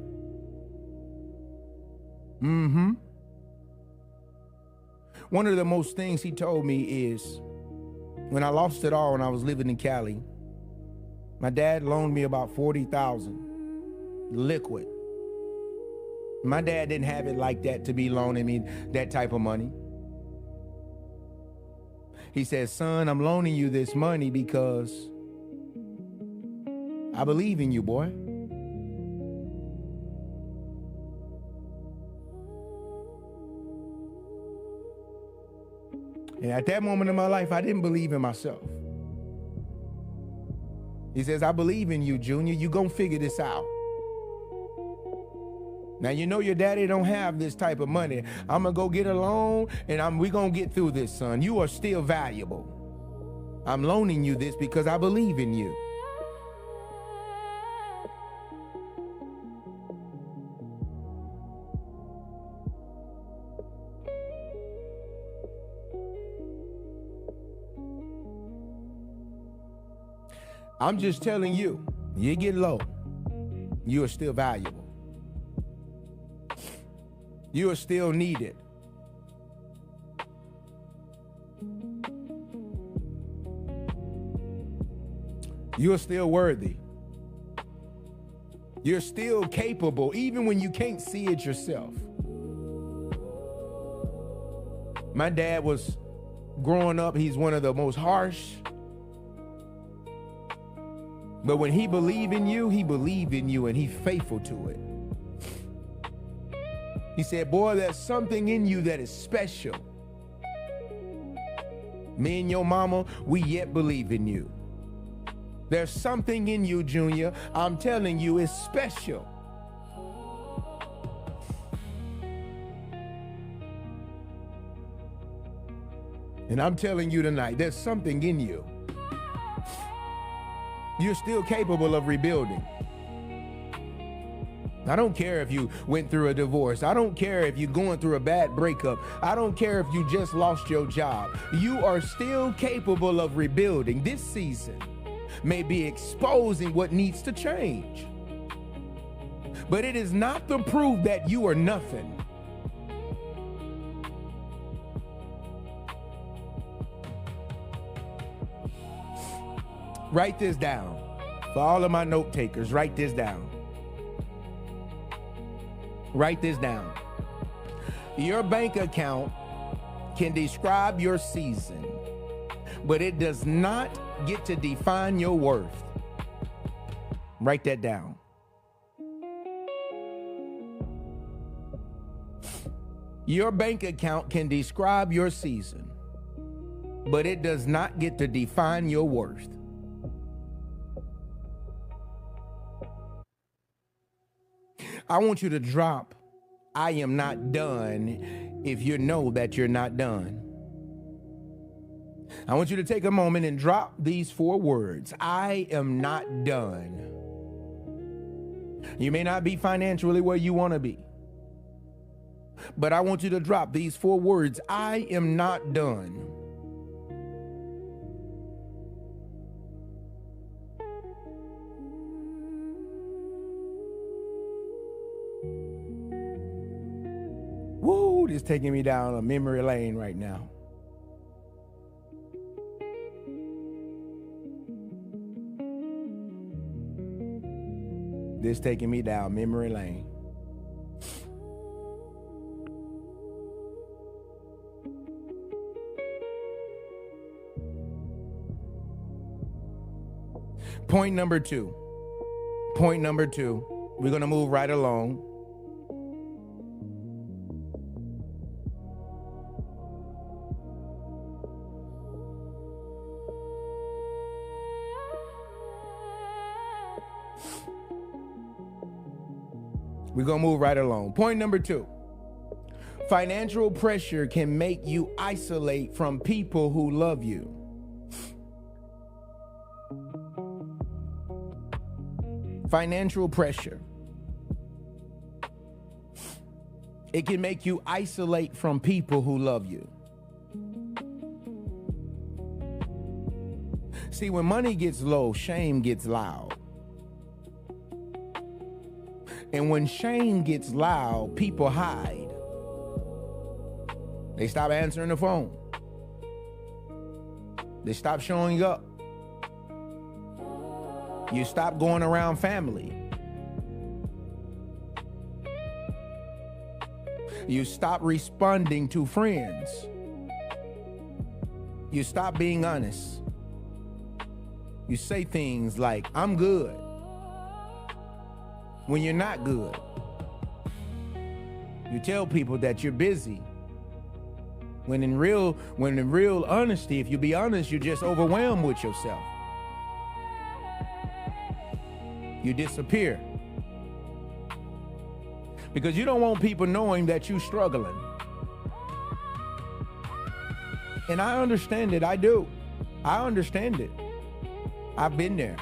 One of the most things he told me is, when I lost it all when I was living in Cali, my dad loaned me about $40,000 liquid. My dad didn't have it like that to be loaning me that type of money. He said, son, I'm loaning you this money because I believe in you, boy. And at that moment in my life, I didn't believe in myself. He says, I believe in you, Junior. You gonna figure this out. Now, you know your daddy don't have this type of money. I'm gonna go get a loan and we gonna get through this, son. You are still valuable. I'm loaning you this because I believe in you. I'm just telling you, you get low, you are still valuable. You are still needed. You're still worthy. You're still capable, even when you can't see it yourself. My dad was, growing up, he's one of the most harsh. But when he believed in you and he's faithful to it. He said, boy, there's something in you that is special. Me and your mama, we yet believe in you. There's something in you, Junior. I'm telling you, it's special. And I'm telling you tonight, there's something in you. You're still capable of rebuilding. I don't care if you went through a divorce. I don't care if you're going through a bad breakup. I don't care if you just lost your job. You are still capable of rebuilding. This season may be exposing what needs to change. But it is not the proof that you are nothing. Write this down. For all of my note takers, write this down. Write this down. Your bank account can describe your season, but it does not get to define your worth. Write that down. Your bank account can describe your season, but it does not get to define your worth. I want you to drop, I am not done, if you know that you're not done. I want you to take a moment and drop these 4 words. I am not done. You may not be financially where you want to be, but I want you to drop these 4 words. I am not done. Woo, this is taking me down a memory lane right now. This is taking me down memory lane. Point number 2. Point number 2. We're going to move right along. We're going to move right along. Point number 2. Financial pressure can make you isolate from people who love you. Financial pressure. It can make you isolate from people who love you. See, when money gets low, shame gets loud. And when shame gets loud, people hide. They stop answering the phone. They stop showing up. You stop going around family. You stop responding to friends. You stop being honest. You say things like, I'm good, when you're not good. You tell people that you're busy When in real honesty, if you be honest, you're just overwhelmed with yourself. You disappear. Because you don't want people knowing that you're struggling. And I understand it. I do. I understand it. I've been there.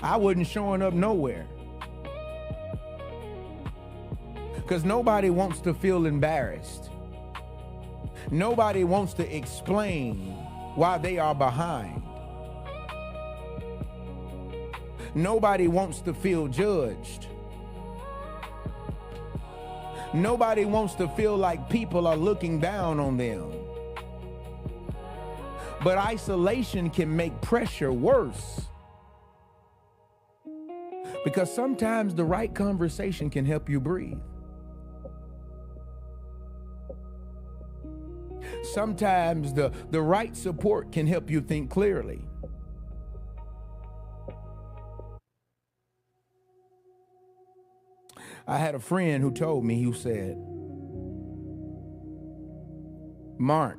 I wasn't showing up nowhere. Because nobody wants to feel embarrassed. Nobody wants to explain why they are behind. Nobody wants to feel judged. Nobody wants to feel like people are looking down on them. But isolation can make pressure worse. Because sometimes the right conversation can help you breathe. Sometimes the right support can help you think clearly. I had a friend who told me, who said, Mark,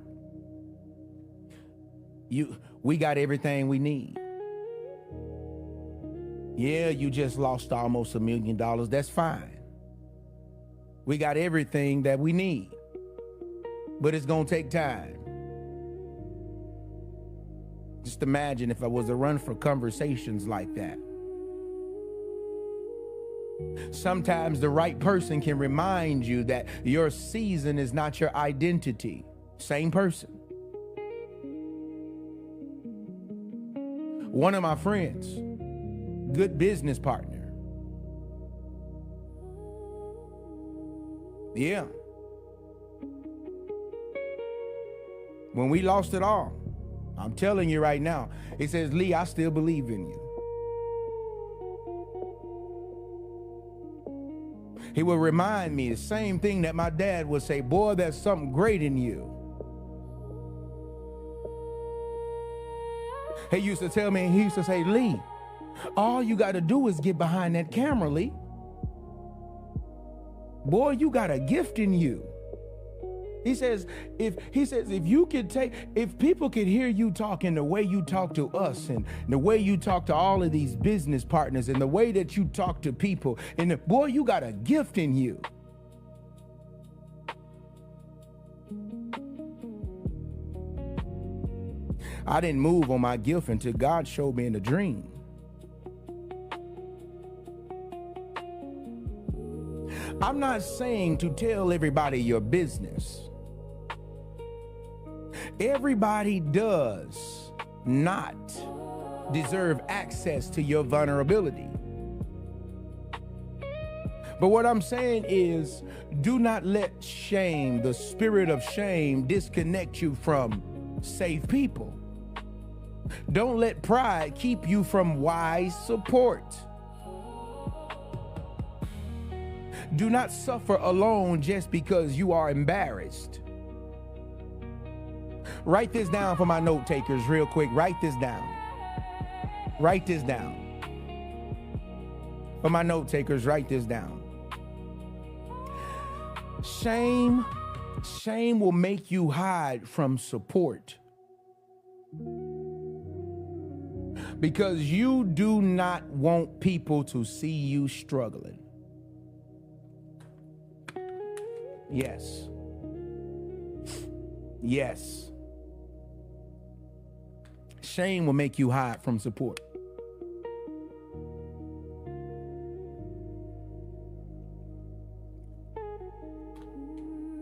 we got everything we need. Yeah, you just lost almost $1 million. That's fine. We got everything that we need, but it's going to take time. Just imagine if I was to run for conversations like that. Sometimes the right person can remind you that your season is not your identity. Same person. One of my friends, good business partner. Yeah. When we lost it all, I'm telling you right now, he says, Lee, I still believe in you. He would remind me the same thing that my dad would say, boy, there's something great in you. He used to tell me, he used to say, Lee, all you got to do is get behind that camera, Lee. Boy, you got a gift in you. He says, if people could hear you talking the way you talk to us and the way you talk to all of these business partners and the way that you talk to people, and boy, you got a gift in you. I didn't move on my gift until God showed me in a dream. I'm not saying to tell everybody your business. Everybody does not deserve access to your vulnerability. But what I'm saying is, do not let shame, the spirit of shame, disconnect you from safe people. Don't let pride keep you from wise support. Do not suffer alone just because you are embarrassed. Write this down for my note takers real quick. Write this down. Write this down. For my note takers, write this down. Shame will make you hide from support. Because you do not want people to see you struggling. Yes. Yes. Shame will make you hide from support.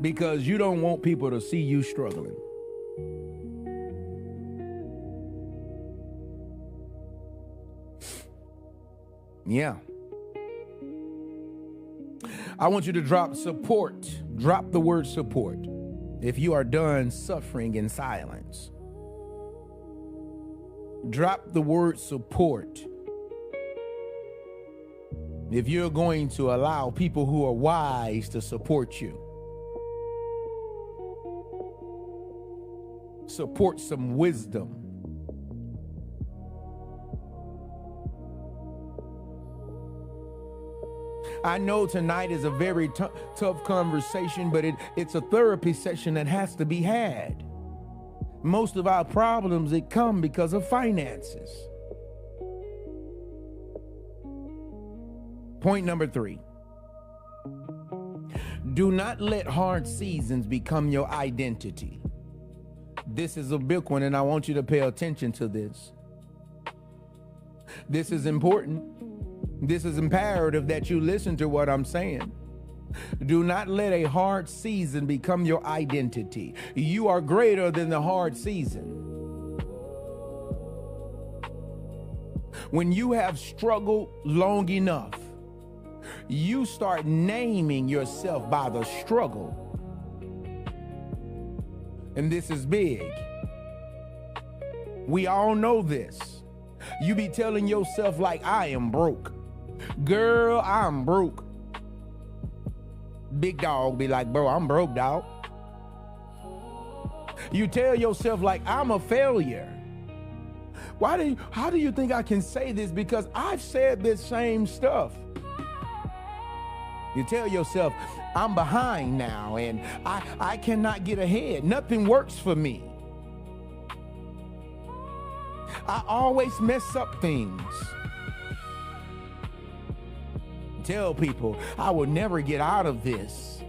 Because you don't want people to see you struggling. Yeah. I want you to drop support. Drop the word support if you are done suffering in silence. Drop the word support if you're going to allow people who are wise to support you. Support some wisdom. I know tonight is a very tough conversation, but it's a therapy session that has to be had. Most of our problems, it come because of finances. Point number 3. Do not let hard seasons become your identity. This is a big one, and I want you to pay attention to this. This is important. This is imperative that you listen to what I'm saying. Do not let a hard season become your identity. You are greater than the hard season. When you have struggled long enough, you start naming yourself by the struggle. And this is big. We all know this. You be telling yourself like, I am broke. Girl, I'm broke. Big dog be like, bro, I'm broke, dog. You tell yourself like, I'm a failure. How do you think I can say this? Because I've said this same stuff. You tell yourself, I'm behind now and I cannot get ahead. Nothing works for me. I always mess up things. Tell people, I will never get out of this.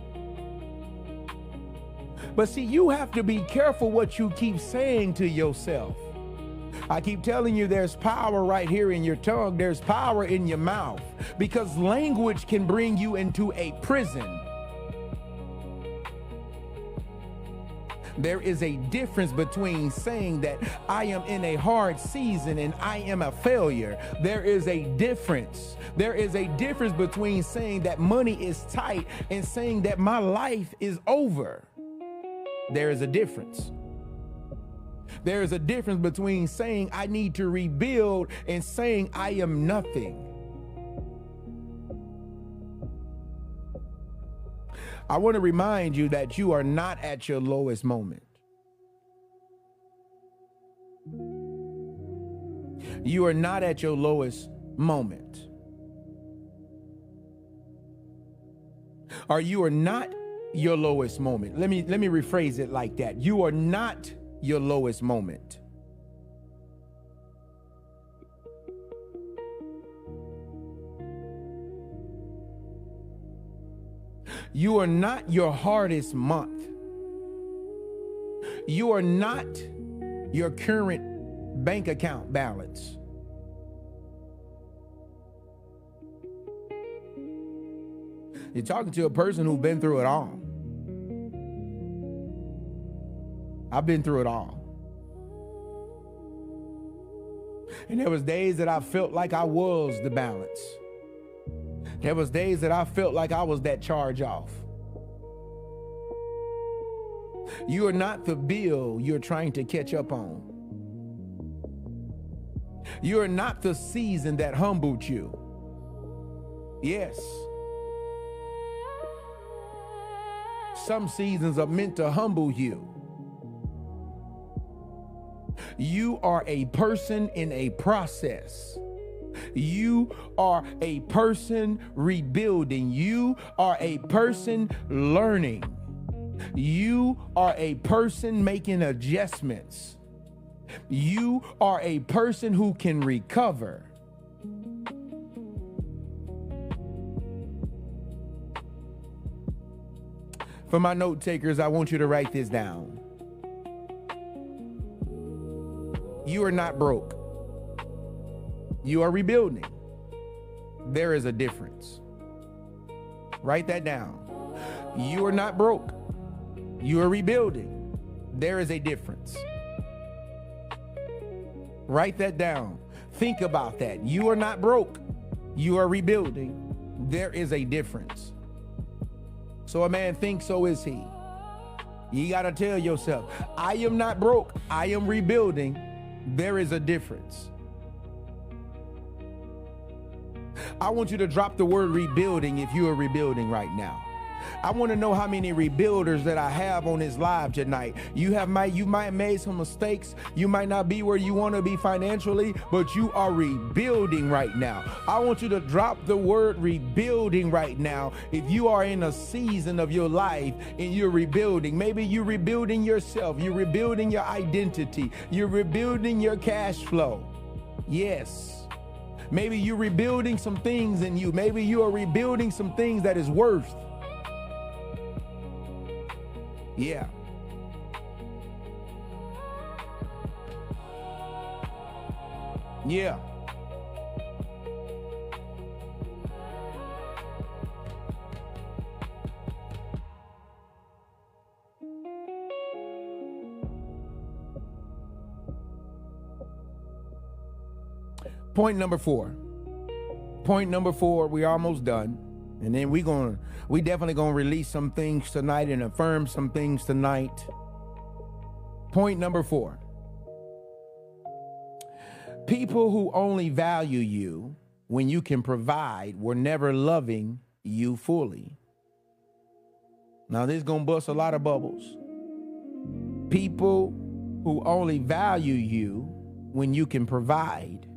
But see, you have to be careful what you keep saying to yourself. I keep telling you there's power right here in your tongue. There's power in your mouth, because language can bring you into a prison. There is a difference between saying that I am in a hard season and I am a failure. There is a difference. There is a difference between saying that money is tight and saying that my life is over. There is a difference. There is a difference between saying I need to rebuild and saying I am nothing. I want to remind you that you are not at your lowest moment. You are not at your lowest moment. Or you are not your lowest moment. Let me rephrase it like that. You are not your lowest moment. You are not your hardest month. You are not your current bank account balance. You're talking to a person who's been through it all. I've been through it all. And there was days that I felt like I was the balance. There was days that I felt like I was that charge off. You are not the bill you're trying to catch up on. You are not the season that humbled you. Yes. Some seasons are meant to humble you. You are a person in a process. You are a person rebuilding. You are a person learning. You are a person making adjustments. You are a person who can recover. For my note takers, I want you to write this down. You are not broke. You are rebuilding. There is a difference. Write that down. You are not broke. You are rebuilding. There is a difference. Write that down. Think about that. You are not broke. You are rebuilding. There is a difference. So a man thinks, so is he. You got to tell yourself, I am not broke. I am rebuilding. There is a difference. I want you to drop the word rebuilding if you are rebuilding right now. I want to know how many rebuilders that I have on this live tonight. You might have made some mistakes. You might not be where you want to be financially, but you are rebuilding right now. I want you to drop the word rebuilding right now. If you are in a season of your life and you're rebuilding, maybe you're rebuilding yourself, you're rebuilding your identity, you're rebuilding your cash flow. Yes. Maybe you're rebuilding some things in you. Maybe you are rebuilding some things that is worth. Yeah. Yeah. Point number four. We're almost done. And then we definitely gonna release some things tonight and affirm some things tonight. Point number 4. People who only value you when you can provide were never loving you fully. Now this is gonna bust a lot of bubbles. People who only value you when you can provide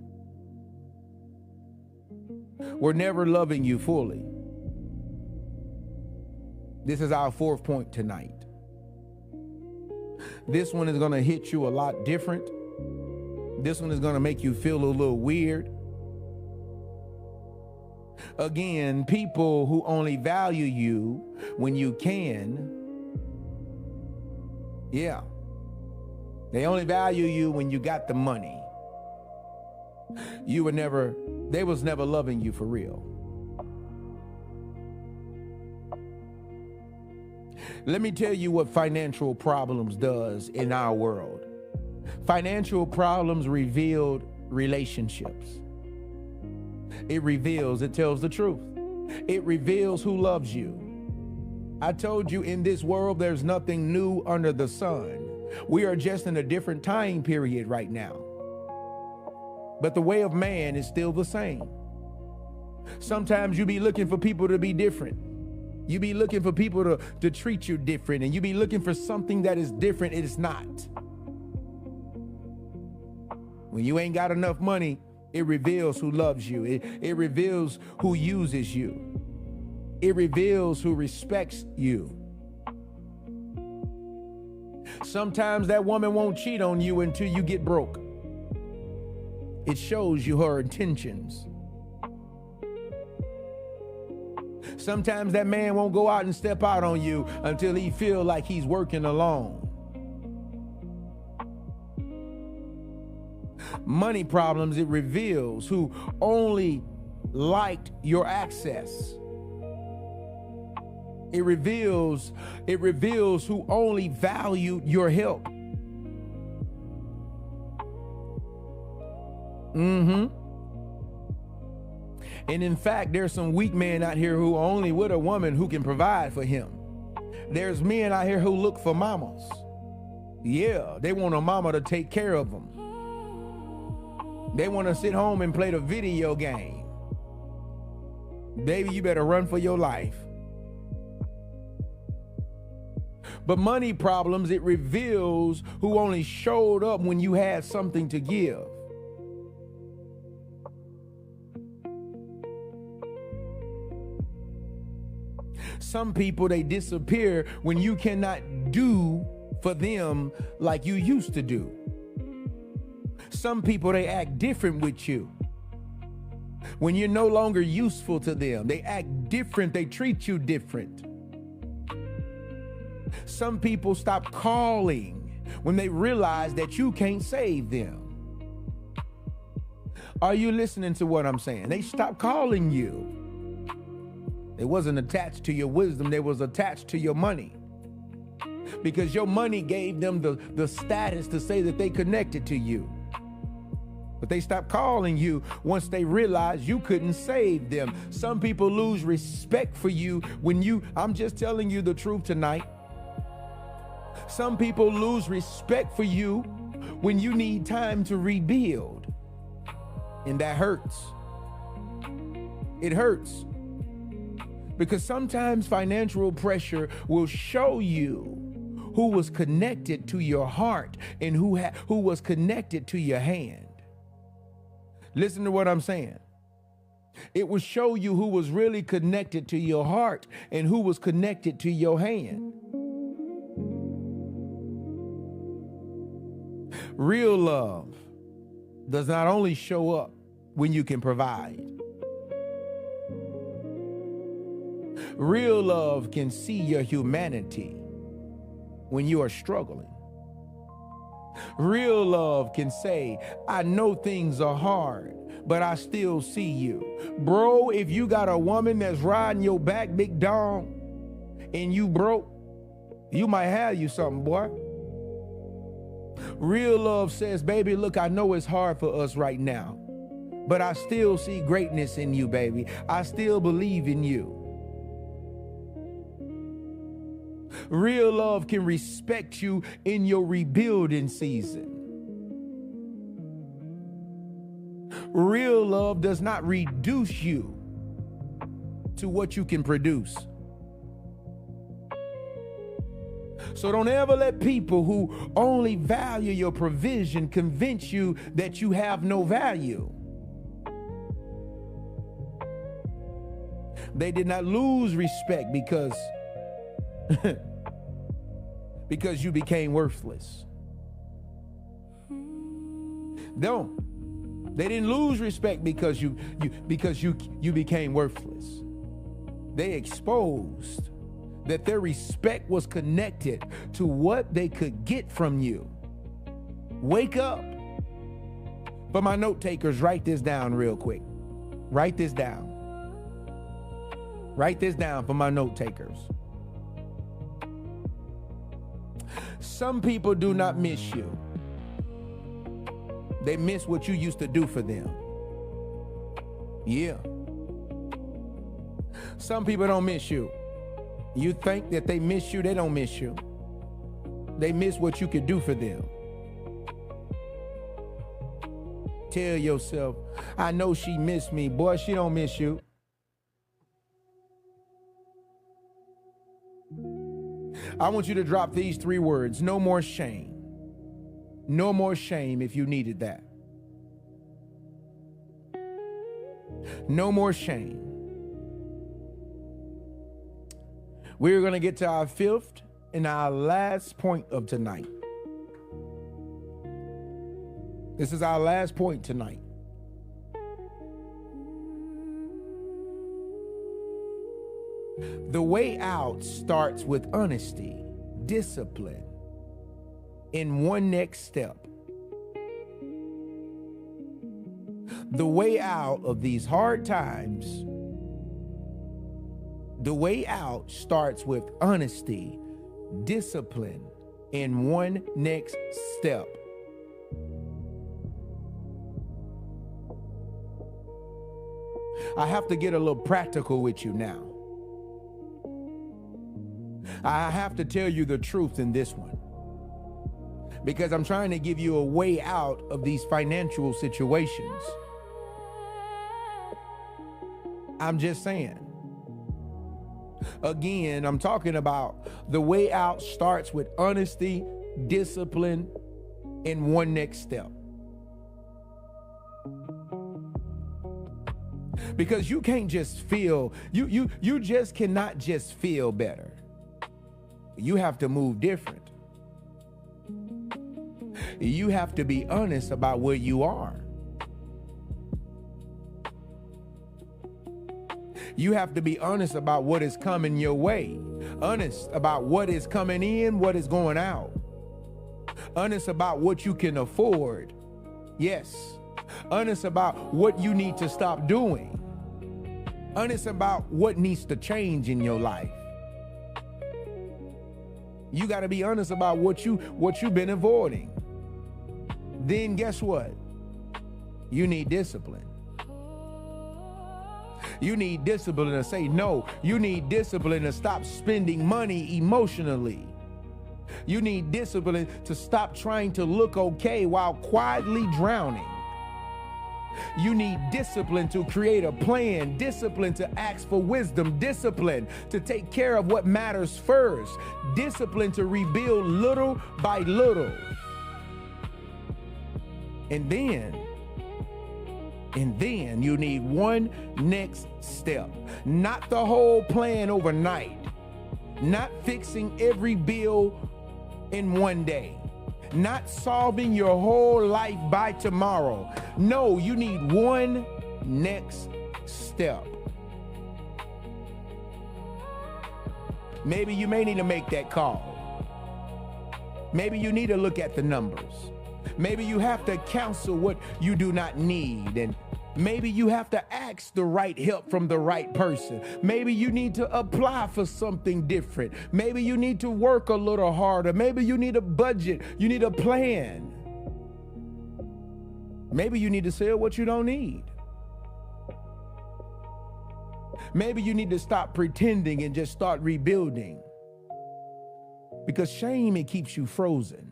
were never loving you fully. This is our 4th point tonight. This one is going to hit you a lot different. This one is going to make you feel a little weird. Again, people who only value you when you can. Yeah. They only value you when you got the money. They was never loving you for real. Let me tell you what financial problems does in our world. Financial problems revealed relationships. It tells the truth. It reveals who loves you. I told you in this world, there's nothing new under the sun. We are just in a different time period right now. But the way of man is still the same. Sometimes you be looking for people to be different. You be looking for people to treat you different, and you be looking for something that is different. It is not. When you ain't got enough money, it reveals who loves you. It reveals who uses you. It reveals who respects you. Sometimes that woman won't cheat on you until you get broke. It shows you her intentions. Sometimes that man won't go out and step out on you until he feel like he's working alone. Money problems, it reveals who only liked your access. It reveals who only valued your help. And in fact, there's some weak men out here who are only with a woman who can provide for him. There's men out here who look for mamas. Yeah, they want a mama to take care of them. They want to sit home and play the video game. Baby, you better run for your life. But money problems, it reveals who only showed up when you had something to give. Some people, they disappear when you cannot do for them like you used to do. Some people, they act different with you. When you're no longer useful to them, they act different, they treat you different. Some people stop calling when they realize that you can't save them. Are you listening to what I'm saying? They stop calling you. They wasn't attached to your wisdom, they was attached to your money. Because your money gave them the status to say that they connected to you. But they stopped calling you once they realized you couldn't save them. Some people lose respect for you when I'm just telling you the truth tonight. Some people lose respect for you when you need time to rebuild. And that hurts. It hurts. Because sometimes financial pressure will show you who was connected to your heart and who was connected to your hand. Listen to what I'm saying. It will show you who was really connected to your heart and who was connected to your hand. Real love does not only show up when you can provide. Real love can see your humanity when you are struggling. Real love can say, I know things are hard, but I still see you. Bro, if you got a woman that's riding your back, big dog, and you broke, you might have you something, boy. Real love says, baby, look, I know it's hard for us right now, but I still see greatness in you, baby. I still believe in you. Real love can respect you in your rebuilding season. Real love does not reduce you to what you can produce. So don't ever let people who only value your provision convince you that you have no value. They did not lose respect because because you became worthless. No, they didn't lose respect because you became worthless. They exposed that their respect was connected to what they could get from you. Wake up. For my note takers, write this down real quick. Write this down. Write this down for my note takers. Some people do not miss you. They miss what you used to do for them. Yeah. Some people don't miss you. You think that they miss you, they don't miss you. They miss what you could do for them. Tell yourself, I know she missed me. Boy, she don't miss you. I want you to drop these 3 words. No more shame. No more shame if you needed that. No more shame. We're going to get to our 5th and our last point of tonight. This is our last point tonight. The way out starts with honesty, discipline, and one next step. The way out of these hard times, the way out starts with honesty, discipline, and one next step. I have to get a little practical with you now. I have to tell you the truth in this one, because I'm trying to give you a way out of these financial situations. I'm just saying. Again, I'm talking about the way out starts with honesty, discipline, and one next step. Because you can't just feel, you just cannot just feel better. You have to move different. You have to be honest about where you are. You have to be honest about what is coming your way. Honest about what is coming in, what is going out. Honest about what you can afford. Yes. Honest about what you need to stop doing. Honest about what needs to change in your life. You got to be honest about what you've been avoiding. Then guess what? You need discipline. You need discipline to say no. You need discipline to stop spending money emotionally. You need discipline to stop trying to look okay while quietly drowning. You need discipline to create a plan, discipline to ask for wisdom, discipline to take care of what matters first, discipline to rebuild little by little. And then you need one next step. Not the whole plan overnight. Not fixing every bill in one day. Not solving your whole life by tomorrow. No, you need one next step. Maybe you may need to make that call. Maybe you need to look at the numbers. Maybe you have to counsel what you do not need, and maybe you have to ask the right help from the right person. Maybe you need to apply for something different. Maybe you need to work a little harder. Maybe you need a budget. You need a plan. Maybe you need to sell what you don't need. Maybe you need to stop pretending and just start rebuilding. Because shame, it keeps you frozen.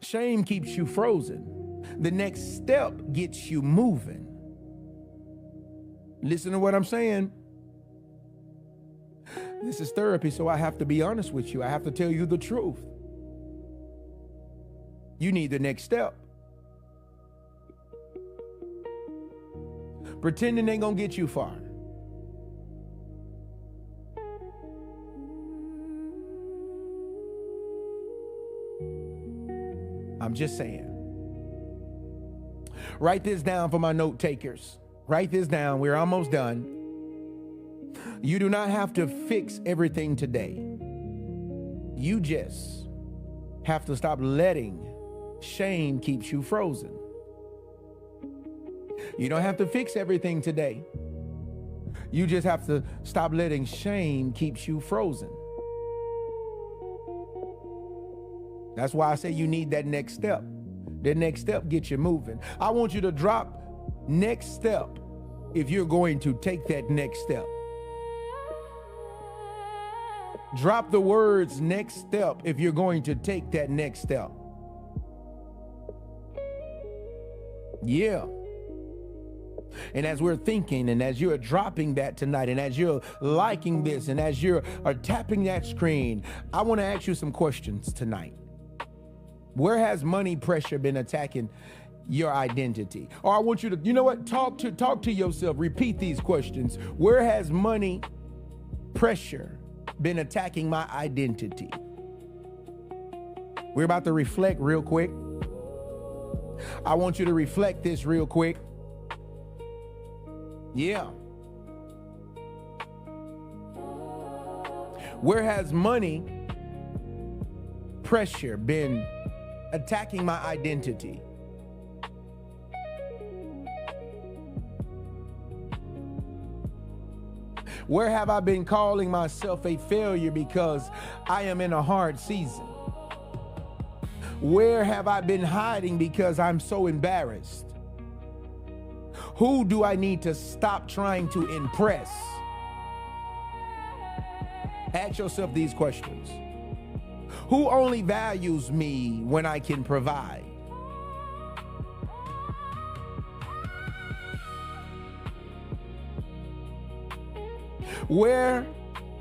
Shame keeps you frozen. The next step gets you moving. Listen to what I'm saying. This is therapy, so I have to be honest with you. I have to tell you the truth. You need the next step. Pretending ain't gonna get you far. I'm just saying. Write this down for my note takers. Write this down. We're almost done. You do not have to fix everything today. You just have to stop letting shame keep you frozen. You don't have to fix everything today. You just have to stop letting shame keep you frozen. That's why I say you need that next step. The next step gets you moving. I want you to drop next step if you're going to take that next step. Drop the words next step if you're going to take that next step. Yeah. And as we're thinking, and as you're dropping that tonight, and as you're liking this, and as you're tapping that screen, I want to ask you some questions tonight. Where has money pressure been attacking your identity? Or I want you to, you know what, talk to yourself. Repeat these questions. Where has money pressure been attacking my identity? We're about to reflect real quick. I want you to reflect this real quick. Yeah. Where has money pressure been attacking my identity? Where have I been calling myself a failure because I am in a hard season? Where have I been hiding because I'm so embarrassed? Who do I need to stop trying to impress? Ask yourself these questions. Who only values me when I can provide? Where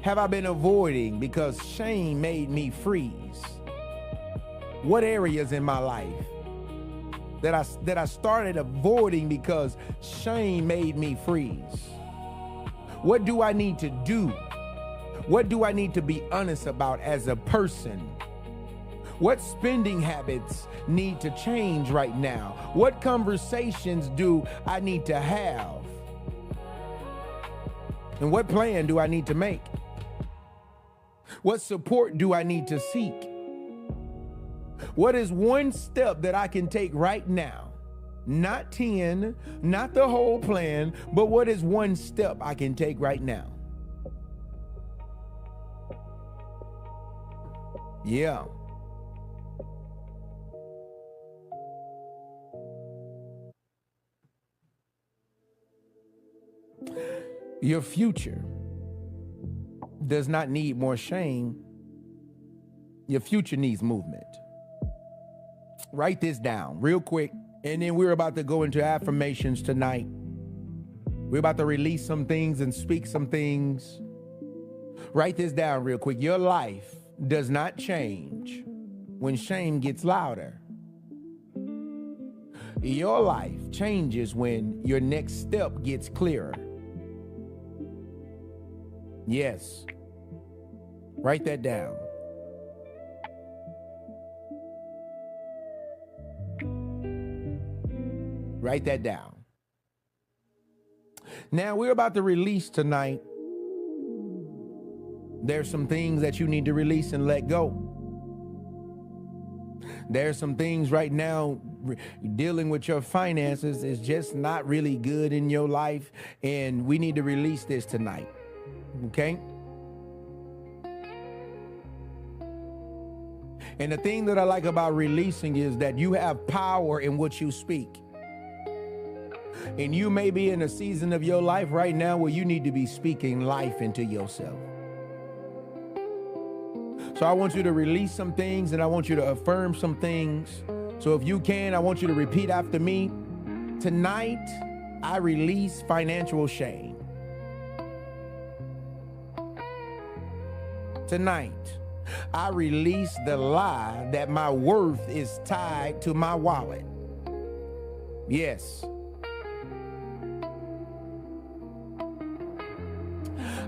have I been avoiding because shame made me freeze? What areas in my life that I started avoiding because shame made me freeze? What do I need to do? What do I need to be honest about as a person? What spending habits need to change right now? What conversations do I need to have? And what plan do I need to make? What support do I need to seek? What is one step that I can take right now? Not 10, not the whole plan, but what is one step I can take right now? Yeah. Your future does not need more shame. Your future needs movement. Write this down real quick. And then we're about to go into affirmations tonight. We're about to release some things and speak some things. Write this down real quick. Your life does not change when shame gets louder. Your life changes when your next step gets clearer. Yes. Write that down. Write that down. Now we're about to release tonight. There's some things that you need to release and let go. There's some things right now, dealing with your finances is just not really good in your life, and we need to release this tonight. Okay? And the thing that I like about releasing is that you have power in what you speak. And you may be in a season of your life right now where you need to be speaking life into yourself. So I want you to release some things and I want you to affirm some things. So if you can, I want you to repeat after me. Tonight, I release financial shame. Tonight, I release the lie that my worth is tied to my wallet. Yes.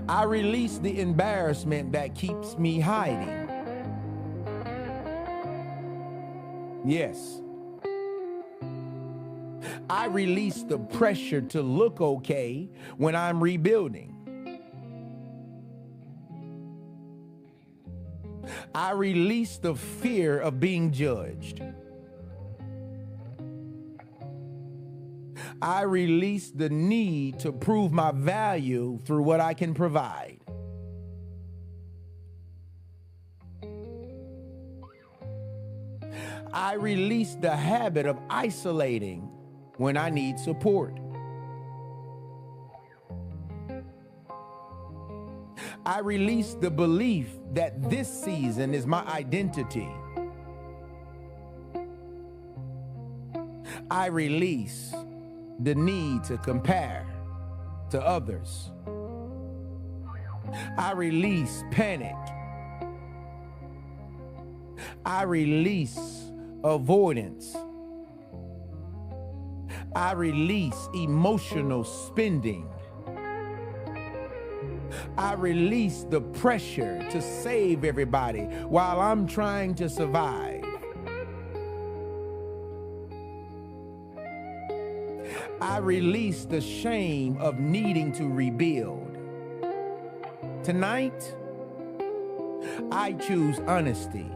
I release the embarrassment that keeps me hiding. Yes. I release the pressure to look okay when I'm rebuilding. I release the fear of being judged. I release the need to prove my value through what I can provide. I release the habit of isolating when I need support. I release the belief that this season is my identity. I release the need to compare to others. I release panic. I release avoidance. I release emotional spending. I release the pressure to save everybody while I'm trying to survive. I release the shame of needing to rebuild. Tonight, I choose honesty.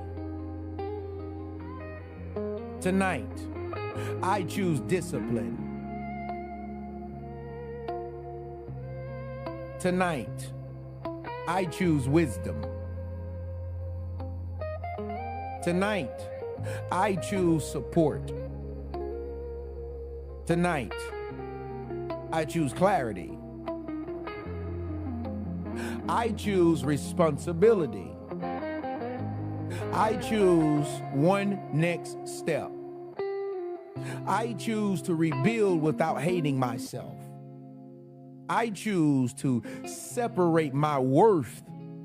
Tonight, I choose discipline. Tonight, I choose wisdom. Tonight, I choose support. Tonight, I choose clarity. I choose responsibility. I choose one next step. I choose to rebuild without hating myself. I choose to separate my worth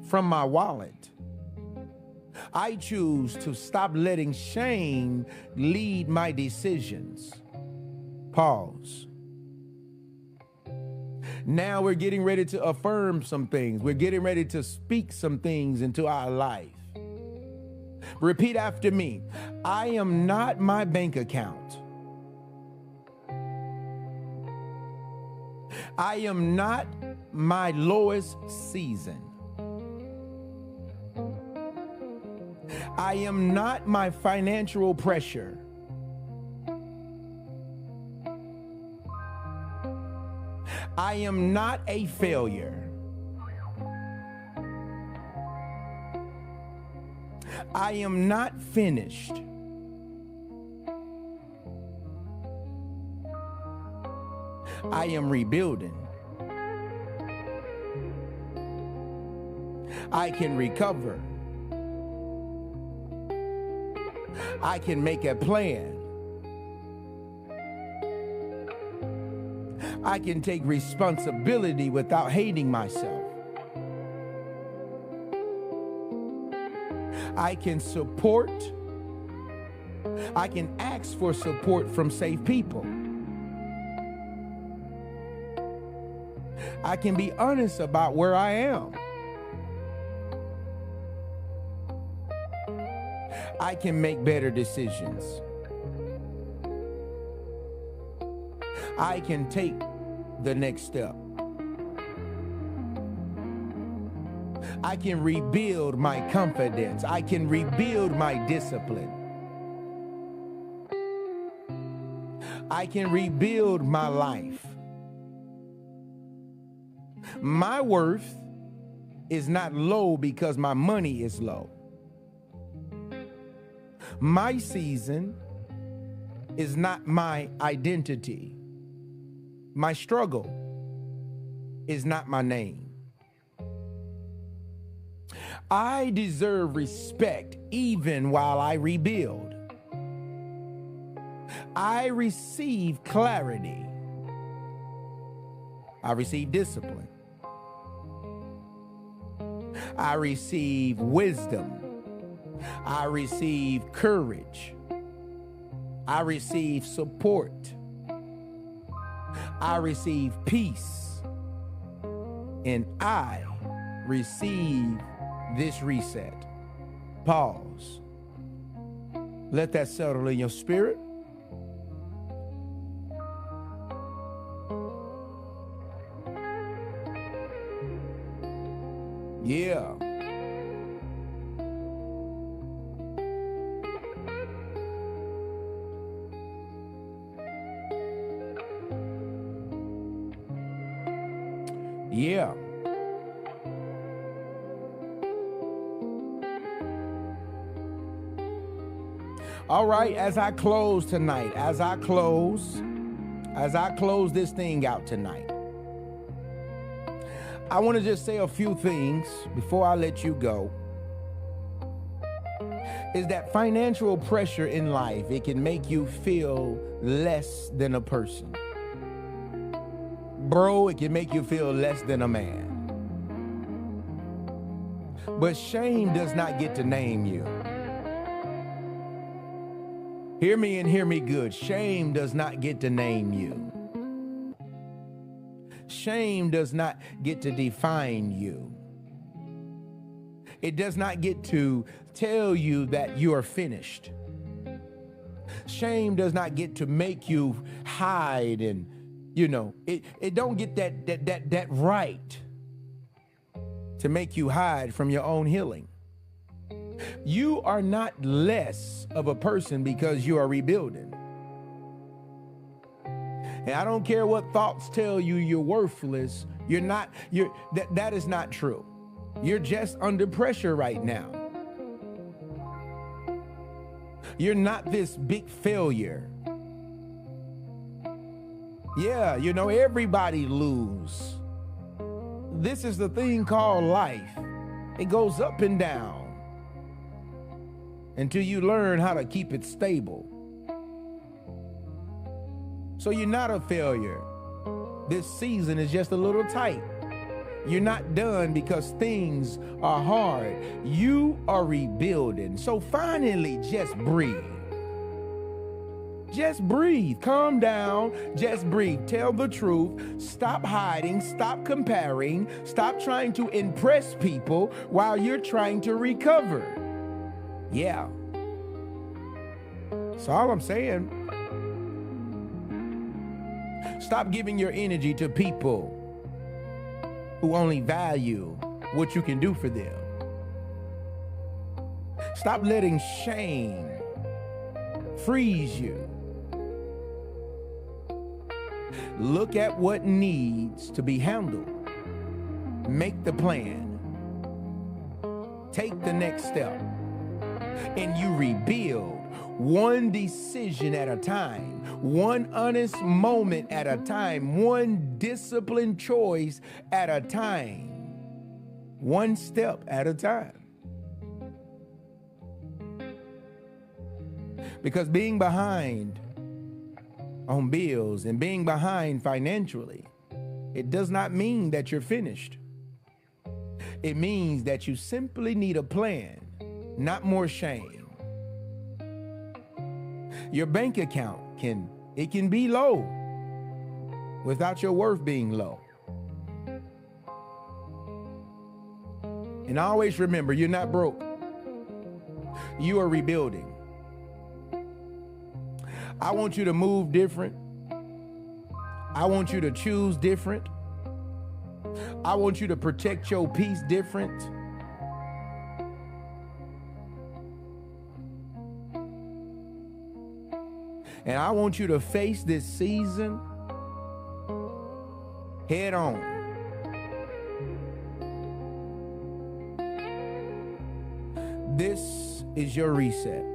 from my wallet. I choose to stop letting shame lead my decisions. Pause. Now we're getting ready to affirm some things. We're getting ready to speak some things into our life. Repeat after me. I am not my bank account. I am not my lowest season. I am not my financial pressure. I am not a failure. I am not finished. I am rebuilding. I can recover. I can make a plan. I can take responsibility without hating myself. I can support. I can ask for support from safe people. I can be honest about where I am. I can make better decisions. I can take the next step. I can rebuild my confidence. I can rebuild my discipline. I can rebuild my life. My worth is not low because my money is low. My season is not my identity. My struggle is not my name. I deserve respect even while I rebuild. I receive clarity. I receive discipline. I receive wisdom. I receive courage. I receive support. I receive peace. And I receive this reset. Pause. Let that settle in your spirit. Yeah. Yeah. All right, as I close tonight, as I close this thing out tonight, I want to just say a few things before I let you go. Is that financial pressure in life, it can make you feel less than a person. Bro, it can make you feel less than a man. But shame does not get to name you. Hear me and hear me good. Shame does not get to name you. Shame does not get to define you. It does not get to tell you that you are finished. Shame does not get to make you hide, and it don't get that right to make you hide from your own healing. You are not less of a person because you are rebuilding. And I don't care what thoughts tell you you're worthless. That is not true. You're just under pressure right now. You're not this big failure. Yeah, everybody lose. This is the thing called life. It goes up and down until you learn how to keep it stable. So you're not a failure. This season is just a little tight. You're not done because things are hard. You are rebuilding. So finally, just breathe. Just breathe. Calm down. Just breathe. Tell the truth. Stop hiding. Stop comparing. Stop trying to impress people while you're trying to recover. Yeah. That's all I'm saying. Stop giving your energy to people who only value what you can do for them. Stop letting shame freeze you. Look at what needs to be handled. Make the plan. Take the next step. And you rebuild one decision at a time, one honest moment at a time, one disciplined choice at a time, one step at a time. Because being behind on bills and being behind financially, it does not mean that you're finished. It means that you simply need a plan, not more shame. Your bank account can be low without your worth being low. And always remember, you're not broke. You are rebuilding. I want you to move different. I want you to choose different. I want you to protect your peace different. And I want you to face this season head on. This is your reset.